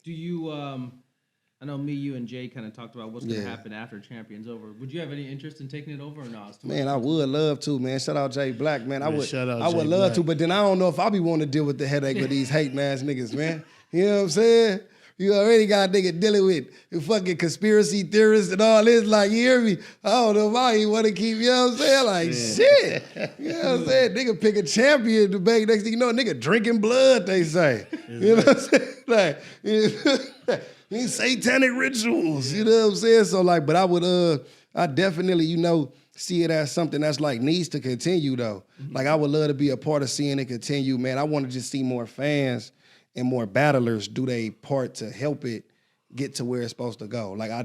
[SPEAKER 2] Do you, I know me, you, and Jay kind of talked about what's going to happen after Champion's over. Would you have any interest in taking it over or not?
[SPEAKER 1] Man, I would love to, man. Shout out Jay Black, man. I would love to, but then I don't know if I be wanting to deal with the headache of these hating ass niggas, man. You know what I'm saying? You already got a nigga dealing with fucking conspiracy theorists and all this. Like, you hear me? I don't know if I even want to keep, you know what I'm saying? Like, shit. You know what I'm saying? Nigga pick a champion debate. Next thing you know, nigga drinking blood, they say. You know what I'm saying? Like, these satanic rituals. You know what I'm saying? So, like, but I would, I definitely, see it as something that's like needs to continue, though. Like, I would love to be a part of seeing it continue, man. I want to just see more fans and more battlers do their part to help it get to where it's supposed to go. Like, I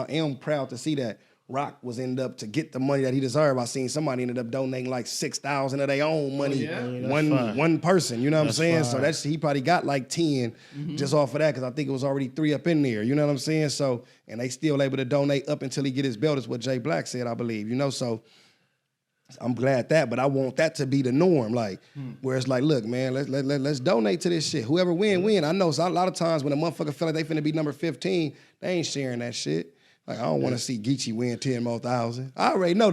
[SPEAKER 1] am proud to see that Rock was ended up to get the money that he deserved. I seen somebody ended up donating like 6,000 of their own money. One person, you know what I'm saying? Fire. So he probably got like 10 just off of that, because I think it was already 3 up in there. You know what I'm saying? So, and they still able to donate up until he get his belt, is what Jay Black said, I believe. You know, so I'm glad that, but I want that to be the norm, like where it's like, look, man, let's donate to this shit. Whoever win. I know so a lot of times when a motherfucker feel like they finna be number 15, they ain't sharing that shit. Like, I don't want to see Geechi win 10 more thousand. I already know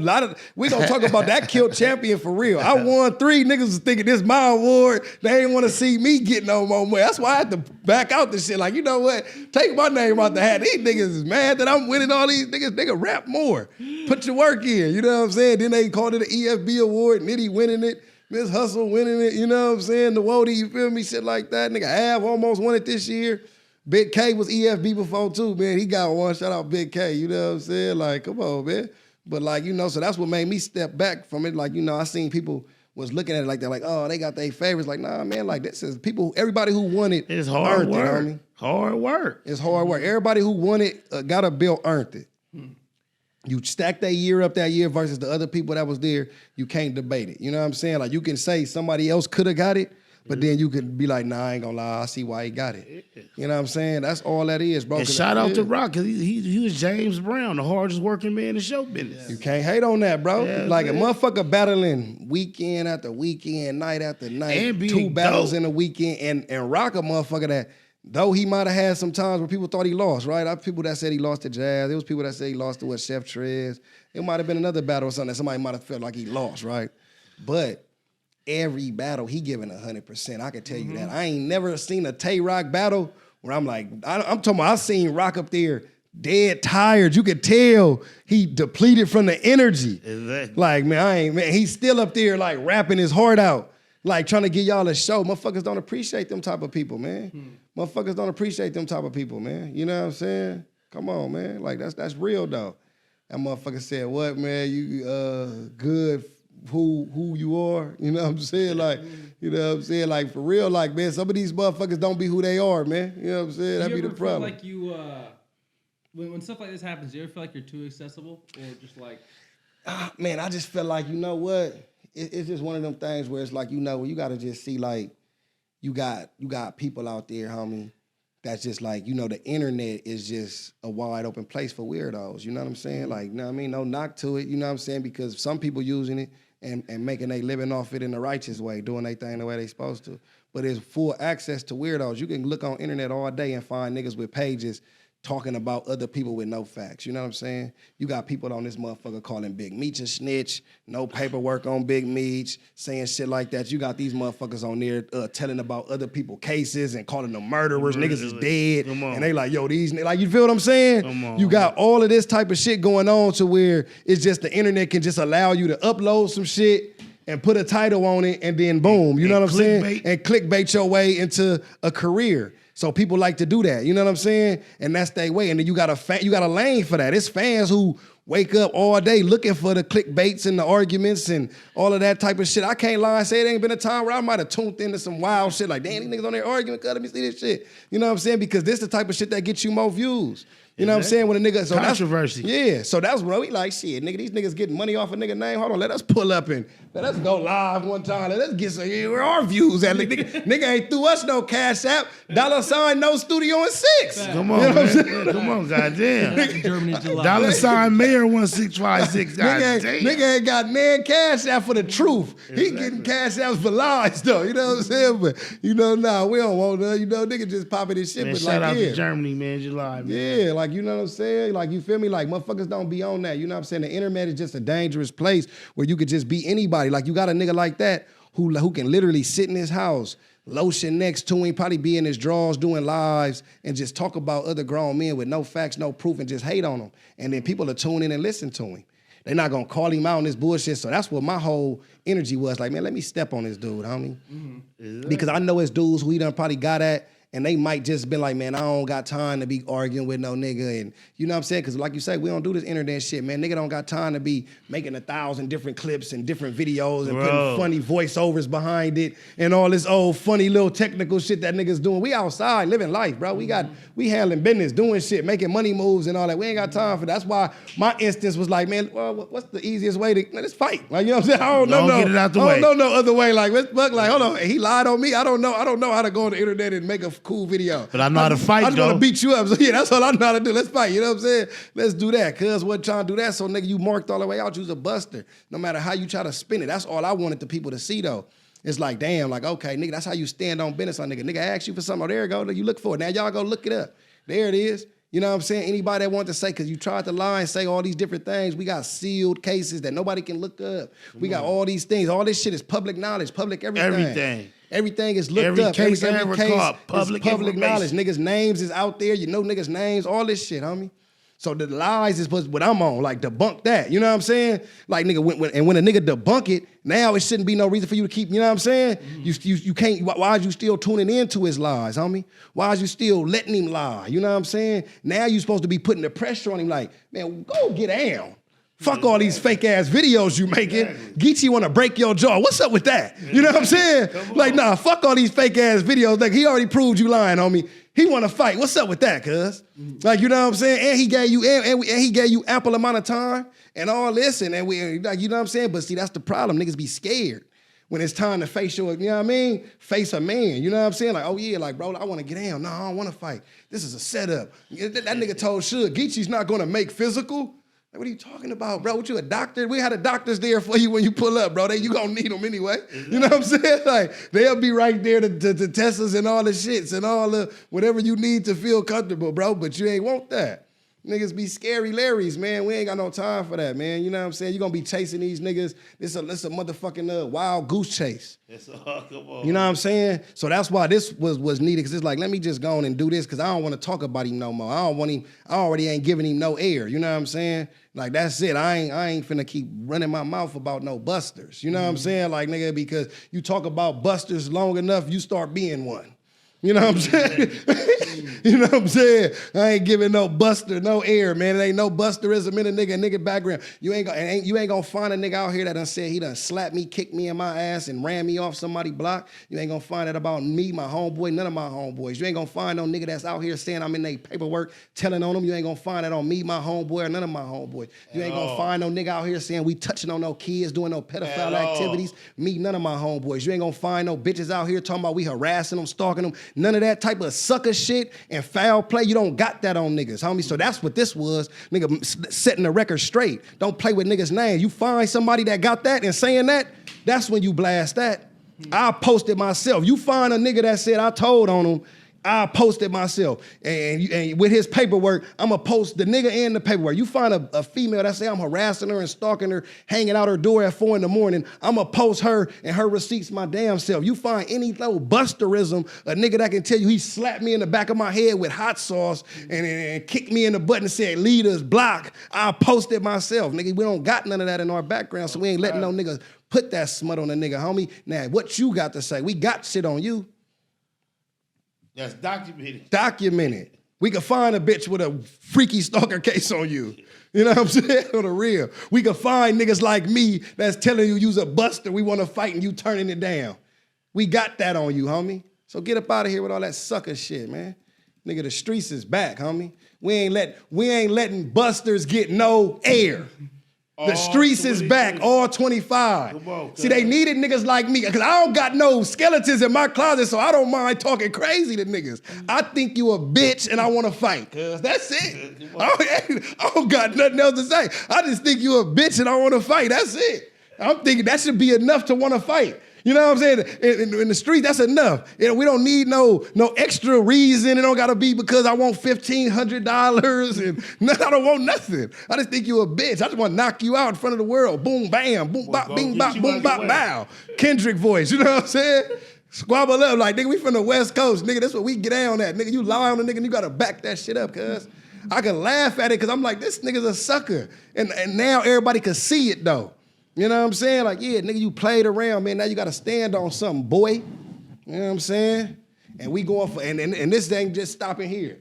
[SPEAKER 1] we gonna talk about that killed champion for real. I won 3, niggas was thinking this my award. They ain't want to see me get no more money. That's why I had to back out the shit. Like, you know what? Take my name out the hat. These niggas is mad that I'm winning all these niggas. Nigga, rap more. Put your work in. You know what I'm saying? Then they called it an EFB award. Nitty winning it. Miss Hustle winning it. You know what I'm saying? The Wody, you feel me? Shit like that. Nigga, Av almost won it this year. Big K was EFB before too, man. He got one. Shout out Big K, you know what I'm saying? Like, come on, man. But like, you know, so that's what made me step back from it. Like, you know, I seen people was looking at it like that, like, oh, they got their favorites. Like, nah, man, like this is people, everybody who won it,
[SPEAKER 3] it's hard work.
[SPEAKER 1] It, homie.
[SPEAKER 3] Hard work.
[SPEAKER 1] It's hard work. Everybody who won it, got a belt, earned it. You stack that year up that year versus the other people that was there, you can't debate it. You know what I'm saying? Like, you can say somebody else could have got it, but then you could be like, nah, I ain't gonna lie, I see why he got it. You know what I'm saying? That's all that is, bro.
[SPEAKER 3] And shout out to Rock, because he was James Brown, the hardest working man in show business.
[SPEAKER 1] You can't hate on that, bro.
[SPEAKER 3] Yeah,
[SPEAKER 1] like, a motherfucker battling weekend after weekend, night after night,
[SPEAKER 3] and
[SPEAKER 1] 2 battles in a weekend, and Rock a motherfucker that, though he might have had some times where people thought he lost, right? I have people that said he lost to Jazz. There was people that said he lost to Chef Trez. It might have been another battle or something that somebody might have felt like he lost, right? But every battle, he giving 100%. I can tell you that. I ain't never seen a Tay Rock battle where I'm like, I'm talking about, I seen Rock up there dead tired. You could tell he depleted from the energy.
[SPEAKER 3] Exactly.
[SPEAKER 1] Like, man, he's still up there like rapping his heart out, like trying to get y'all a show. Motherfuckers don't appreciate them type of people, man. Motherfuckers don't appreciate them type of people, man. You know what I'm saying? Come on, man. Like, that's real, though. That motherfucker said, what, man, you good who you are, you know what I'm saying? Like, you know what I'm saying? Like, for real, like, man, some of these motherfuckers don't be who they are, man. You know what I'm saying? That be the problem.
[SPEAKER 2] Like you, when stuff like this happens, do you ever feel like you're too accessible, or just like?
[SPEAKER 1] Man, I just feel like, you know what? It's just one of them things where it's like, you know, you gotta just see, like, you got people out there, homie, that's just like, you know, the internet is just a wide open place for weirdos. You know what I'm saying? Like, you know what I mean? No knock to it, you know what I'm saying? Because some people using it and making they living off it in the righteous way, doing their thing the way they supposed to. But it's full access to weirdos. You can look on internet all day and find niggas with pages talking about other people with no facts. You know what I'm saying? You got people on this motherfucker calling Big Meech a snitch, no paperwork on Big Meech, saying shit like that. You got these motherfuckers on there telling about other people's cases and calling them murderers. Niggas is dead. And they like, yo, these, like, you feel what I'm saying? You got all of this type of shit going on to where it's just the internet can just allow you to upload some shit and put a title on it and then boom, you know what I'm saying? And clickbait your way into a career. So people like to do that, you know what I'm saying? And that's their way. And then you got a lane for that. It's fans who wake up all day looking for the clickbaits and the arguments and all of that type of shit. I can't lie and say it ain't been a time where I might have tuned into some wild shit like, damn, these niggas on there arguing, let me see this shit. You know what I'm saying? Because this the type of shit that gets you more views. You know what I'm saying? When a nigga, so
[SPEAKER 3] controversy.
[SPEAKER 1] So that's what we like, shit, nigga, these niggas getting money off a nigga name. Hold on, let us pull up and let us go live one time. Let us get some, where our views at? Nigga ain't threw us no cash app. $ no studio in 6.
[SPEAKER 3] Come on, you know man. Come on, goddamn. $ Mayor 1656.
[SPEAKER 1] Nigga ain't got man cash app for the truth. He getting cash apps for lies though. You know what I'm saying? But you know, nah, we don't want that. You know, nigga just popping his shit.
[SPEAKER 3] Man,
[SPEAKER 1] but
[SPEAKER 3] shout
[SPEAKER 1] like,
[SPEAKER 3] out to Germany, man, July, man.
[SPEAKER 1] Yeah, like, you know what I'm saying? Like, you feel me? Like, motherfuckers don't be on that. You know what I'm saying? The internet is just a dangerous place where you could just be anybody. Like, you got a nigga like that who can literally sit in his house, lotion next to him, probably be in his drawers doing lives and just talk about other grown men with no facts, no proof, and just hate on them. And then people are tune in and listen to him. They're not gonna call him out on this bullshit. So that's what my whole energy was. Like, man, let me step on this dude, homie. Because I know it's dudes who he done probably got at and they might just been like, man, I don't got time to be arguing with no nigga, and you know what I'm saying? Because like you say, we don't do this internet shit, man. Nigga don't got time to be making 1,000 different clips and different videos and putting funny voiceovers behind it and all this old funny little technical shit that niggas doing. We outside living life, bro. We handling business, doing shit, making money moves and all that. We ain't got time for that. That's why my instance was like, man, well, what's the easiest way to let's fight? Like, you know what I'm saying? I don't know.
[SPEAKER 3] Get it out the way.
[SPEAKER 1] I don't know no other way. Like, let's fuck. Like, hold on, he lied on me. I don't know how to go on the internet and make a cool video.
[SPEAKER 3] But I know how to fight,
[SPEAKER 1] I just want to beat you up. So yeah, that's all I know how to do. Let's fight. You know what I'm saying? Let's do that. Cuz wasn't trying to do that. So nigga, you marked all the way out. You was a buster. No matter how you try to spin it. That's all I wanted the people to see though. It's like, damn, like, okay, nigga, that's how you stand on business on nigga. Nigga asked you for something. Oh, there you go. You look for it. Now y'all go look it up. There it is. You know what I'm saying? Anybody that wants to say, because you tried to lie and say all these different things, we got sealed cases that nobody can look up. We got all these things. All this shit is public knowledge, public everything. Everything is looked up.
[SPEAKER 3] Every case
[SPEAKER 1] public knowledge. Niggas' names is out there. You know niggas' names, all this shit, homie. So the lies is what I'm on, like debunk that. You know what I'm saying? Like nigga, when a nigga debunk it, now it shouldn't be no reason for you to keep. You know what I'm saying? You can't. Why is you still tuning into his lies, homie? Why is you still letting him lie? You know what I'm saying? Now you supposed to be putting the pressure on him, like, man, go get down. Fuck all these fake ass videos you making. Geechi want to break your jaw. What's up with that? You know what I'm saying? Like, nah, fuck all these fake ass videos. Like, he already proved you lying, homie. He want to fight. What's up with that, cuz? Like, you know what I'm saying? And he gave you and he gave you ample amount of time and all this, and we, like, you know what I'm saying? But see, that's the problem. Niggas be scared when it's time to face your, you know what I mean? Face a man. You know what I'm saying? Like, oh yeah, like, bro, I want to get down. No, I don't want to fight. This is a setup. That nigga told Suge, Geechi's not going to make physical. Like, what are you talking about, bro? What, you a doctor? We had a doctors there for you when you pull up, bro. You gonna need them anyway. You know what I'm saying? Like, they'll be right there to test us and all the shits and all the whatever you need to feel comfortable, bro. But you ain't want that. Niggas be scary Larrys, man. We ain't got no time for that, man. You know what I'm saying? You're gonna be chasing these niggas. This a motherfucking wild goose chase.
[SPEAKER 3] Come on.
[SPEAKER 1] You know what I'm saying? So that's why this was needed, because it's like, let me just go on and do this, because I don't want to talk about him no more. I don't want him, I already ain't giving him no air. You know what I'm saying? Like, that's it. I ain't finna keep running my mouth about no busters. You know what I'm saying? Like, nigga, because you talk about busters long enough, you start being one. You know what I'm saying? You know what I'm saying? I ain't giving no buster, no air, man. It ain't no busterism in a nigga background. You ain't gonna find a nigga out here that done said he done slapped me, kicked me in my ass, and ran me off somebody's block. You ain't gonna find that about me, my homeboy, none of my homeboys. You ain't gonna find no nigga that's out here saying I'm in their paperwork, telling on them. You ain't gonna find that on me, my homeboy, or none of my homeboys. You ain't gonna find no nigga out here saying we touching on no kids, doing no pedophile activities. Me, none of my homeboys. You ain't gonna find no bitches out here talking about we harassing them, stalking them. None of that type of sucker shit and foul play. You don't got that on niggas, homie. So that's what this was, nigga, setting the record straight. Don't play with niggas' names. You find somebody that got that and saying that, that's when you blast that. I posted myself. You find a nigga that said I told on him, I posted myself. And with his paperwork, I'm going to post the nigga and the paperwork. You find a female that say I'm harassing her and stalking her, hanging out her door at 4 in the morning, I'm going to post her and her receipts my damn self. You find any little busterism, a nigga that can tell you he slapped me in the back of my head with hot sauce and kicked me in the butt and said, leaders block, I posted myself. Nigga, we don't got none of that in our background, so we ain't letting no niggas put that smut on a nigga, homie. Now, what you got to say? We got shit on you.
[SPEAKER 3] That's documented.
[SPEAKER 1] Documented. We could find a bitch with a freaky stalker case on you. You know what I'm saying? On the real. We could find niggas like me that's telling you you's a buster, we want to fight, and you turning it down. We got that on you, homie. So get up out of here with all that sucker shit, man. Nigga, the streets is back, homie. We ain't letting busters get no air. The streets is back, all 25. See, they needed niggas like me, because I don't got no skeletons in my closet, so I don't mind talking crazy to niggas. I think you a bitch and I want to fight, cuz that's it. I don't got nothing else to say. I just think you a bitch and I want to fight, that's it. I'm thinking that should be enough to want to fight. You know what I'm saying? In the street, that's enough. We don't need no extra reason. It don't gotta be because I want $1,500 and I don't want nothing. I just think you a bitch. I just want to knock you out in front of the world. Boom, bam, boom, bop, bing, bop, boom, bop, bow. Kendrick voice, you know what I'm saying? Squabble up like, nigga, we from the West Coast, nigga. That's what we get down at. Nigga, you lie on the nigga and you gotta back that shit up, cuz. I can laugh at it because I'm like, this nigga's a sucker. And now everybody can see it though. You know what I'm saying? Like, yeah, nigga, you played around, man. Now you got to stand on something, boy. You know what I'm saying? And we going for, and this ain't just stopping here.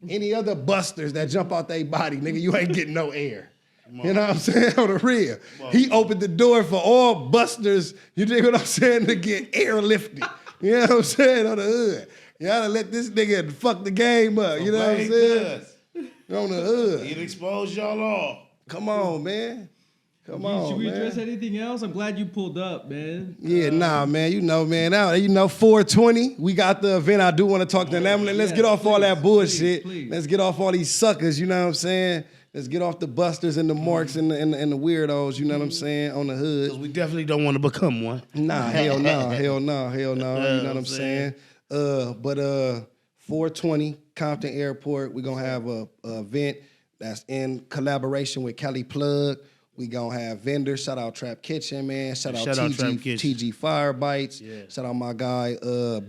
[SPEAKER 1] Any other busters that jump out their body, nigga, you ain't getting no air. You know what I'm saying? On the real. He opened the door for all busters, you dig what I'm saying, to get airlifted. You know what I'm saying? On the hood. Y'all let this nigga fuck the game up. You know what I'm saying? On the hood.
[SPEAKER 3] He'd expose y'all all.
[SPEAKER 1] Come on, man. Come on,
[SPEAKER 2] Should we
[SPEAKER 1] man.
[SPEAKER 2] address anything else? I'm glad you pulled up, man.
[SPEAKER 1] Yeah, nah, man. You know, man. Now, 420. We got the event. I do want to talk to them. Let's get off all that bullshit.
[SPEAKER 2] Please.
[SPEAKER 1] Let's get off all these suckers. You know what I'm saying? Let's get off the busters and the marks and the weirdos. You know what I'm saying? On the hood.
[SPEAKER 3] Because we definitely don't want to become one.
[SPEAKER 1] Nah, hell no. You know what I'm saying? But 420 Compton Airport. We're gonna have a event that's in collaboration with Cali Plug. We gonna have vendors. Shout out Trap Kitchen, man. Shout out TG Fire Bites. Yeah. Shout out my guy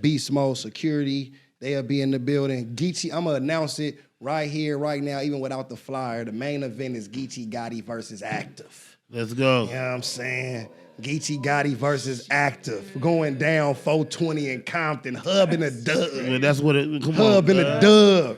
[SPEAKER 1] Beast Mode Security. They'll be in the building. Geechi, I'm gonna announce it right here, right now, even without the flyer. The main event is Geechi Gotti versus Active.
[SPEAKER 3] Let's go.
[SPEAKER 1] You know what I'm saying? Geechi Gotti versus Active. Going down 420 in Compton. Hub in a dub.
[SPEAKER 3] Yeah, that's what it, come
[SPEAKER 1] Hub
[SPEAKER 3] on,
[SPEAKER 1] in a dub.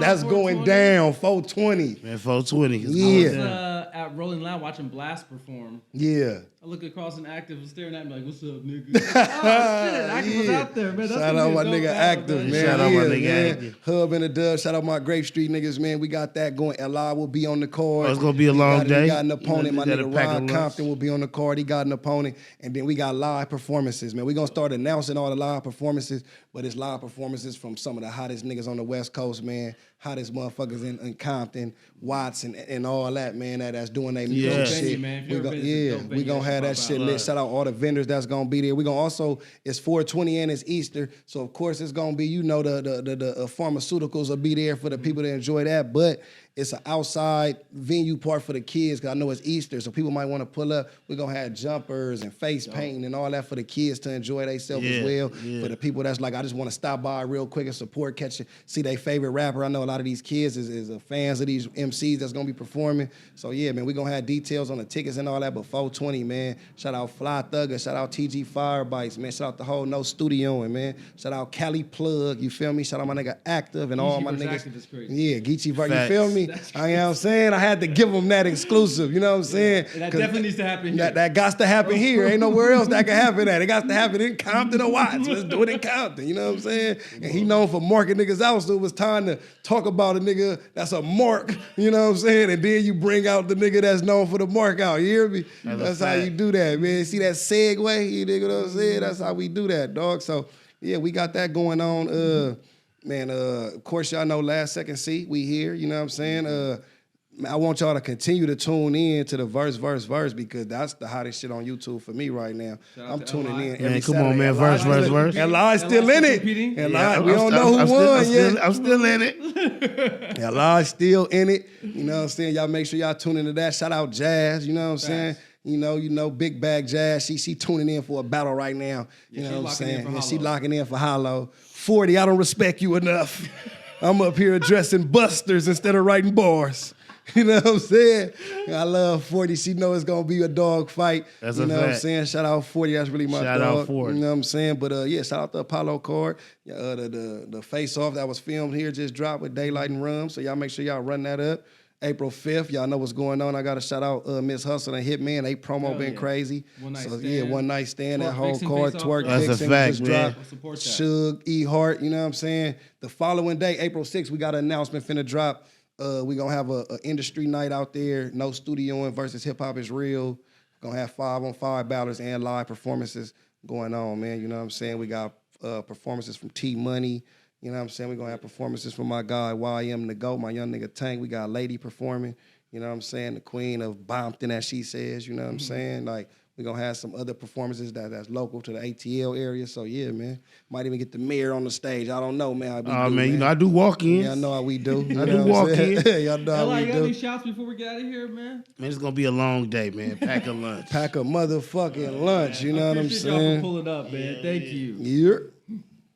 [SPEAKER 2] That's
[SPEAKER 1] going down 420.
[SPEAKER 3] Man, 420.
[SPEAKER 1] Yeah.
[SPEAKER 2] At Rolling Loud watching Blast perform.
[SPEAKER 1] Yeah.
[SPEAKER 2] I look across and Active was staring at me like, what's up, nigga? Oh, shit. Active was out there, man.
[SPEAKER 1] Shout out my nigga Active, man.
[SPEAKER 3] Shout out my nigga Active.
[SPEAKER 1] Hub in the dub. Shout out my Grape Street niggas, man. We got that going. Eli will be on the card.
[SPEAKER 3] Oh, it's going to be a long day.
[SPEAKER 1] We got an opponent. My nigga Rod Compton will be on the card. He got an opponent. And then we got live performances, man. We're going to start announcing all the live performances, but it's live performances from some of the hottest niggas on the West Coast, man. Hottest motherfuckers in Compton, Watts, and all that, man, that's doing their music shit. We gonna have that shit lit. Shout out all the vendors that's gonna be there. We gonna also, it's 420 and it's Easter, so of course it's gonna be, you know, the pharmaceuticals will be there for the people to enjoy that, but it's an outside venue part for the kids, because I know it's Easter, so people might want to pull up. We're going to have jumpers and face painting and all that for the kids to enjoy themselves as well. For the people that's like, I just want to stop by real quick and support, see their favorite rapper. I know a lot of these kids is fans of these MCs that's going to be performing. So, yeah, man, we're going to have details on the tickets and all that, but 420, man. Shout out Fly Thugger. Shout out TG Fire Bites, man. Shout out the whole No Studioing, man. Shout out Cali Plug, you feel me? Shout out my nigga Active and all my niggas. Yeah, Geechi Verb, you feel me? You know what I'm saying? I had to give them that exclusive, you know what I'm saying?
[SPEAKER 2] And that definitely needs to happen here.
[SPEAKER 1] That got to happen here. Ain't nowhere else that can happen at. It got to happen in Compton or Watts. Let's do it in Compton, you know what I'm saying? And he known for marking niggas out, so it was time to talk about a nigga that's a mark, you know what I'm saying? And then you bring out the nigga that's known for the mark out, you hear me? That's how you do that, man. See that segue? You dig what I'm saying? That's how we do that, dog. So, yeah, we got that going on. Man, of course, y'all know Last Second Seat. We here, you know what I'm saying? I want y'all to continue to tune in to the verse, because that's the hottest shit on YouTube for me right now. I'm tuning in every
[SPEAKER 3] come
[SPEAKER 1] Saturday.
[SPEAKER 3] on, man, verse.
[SPEAKER 1] And Li's still in it. And we don't know who won yet.
[SPEAKER 3] I'm still in it.
[SPEAKER 1] And Li's still in it. You know what I'm saying? Y'all make sure y'all tune into that. Shout out Jazz, you know what I'm saying? You know, Big Bag Jazz. She tuning in for a battle right now. You know what I'm saying? And she locking in for Hollow. 40, I don't respect you enough. I'm up here addressing busters instead of writing bars. You know what I'm saying? I love 40. She know it's gonna be a dog fight.
[SPEAKER 3] That's
[SPEAKER 1] you know
[SPEAKER 3] a fact.
[SPEAKER 1] what I'm saying? Shout out 40. That's really my
[SPEAKER 3] shout
[SPEAKER 1] dog.
[SPEAKER 3] Out 40.
[SPEAKER 1] You know what I'm saying? But yeah, shout out the Apollo card. The face off that was filmed here just dropped with Daylight and Rum. So y'all make sure y'all run that up. April 5th, y'all know what's going on. I got to shout out Miss Hustle and Hitman. They promo been crazy. One night stand. That whole card, Twerk
[SPEAKER 3] That's a fact,
[SPEAKER 1] just dropped. Suge, E Heart, you know what I'm saying? The following day, April 6th, we got an announcement finna drop. We gonna have a industry night out there. No Studioing versus Hip Hop is Real. Gonna have 5-on-5 battles and live performances going on, man. You know what I'm saying? We got performances from T Money. You know what I'm saying? We're going to have performances from my guy, YM The GOAT, my young nigga Tank. We got a lady performing, you know what I'm saying? The queen of Bompton, as she says, you know what I'm saying? Like, we're going to have some other performances that's local to the ATL area. So, yeah, man. Might even get the mayor on the stage. I don't know, man.
[SPEAKER 3] Man, you know, I do walk-ins.
[SPEAKER 1] Yeah, I know how we do.
[SPEAKER 3] I do walk-ins.
[SPEAKER 1] Y'all know how we do.
[SPEAKER 2] You got any shouts before we get out of here, man?
[SPEAKER 3] Man, it's going to be a long day, man. Pack a lunch.
[SPEAKER 1] Pack a motherfucking lunch, you know what I'm saying?
[SPEAKER 2] Y'all for pulling up, man. Thank you.
[SPEAKER 1] Yeah.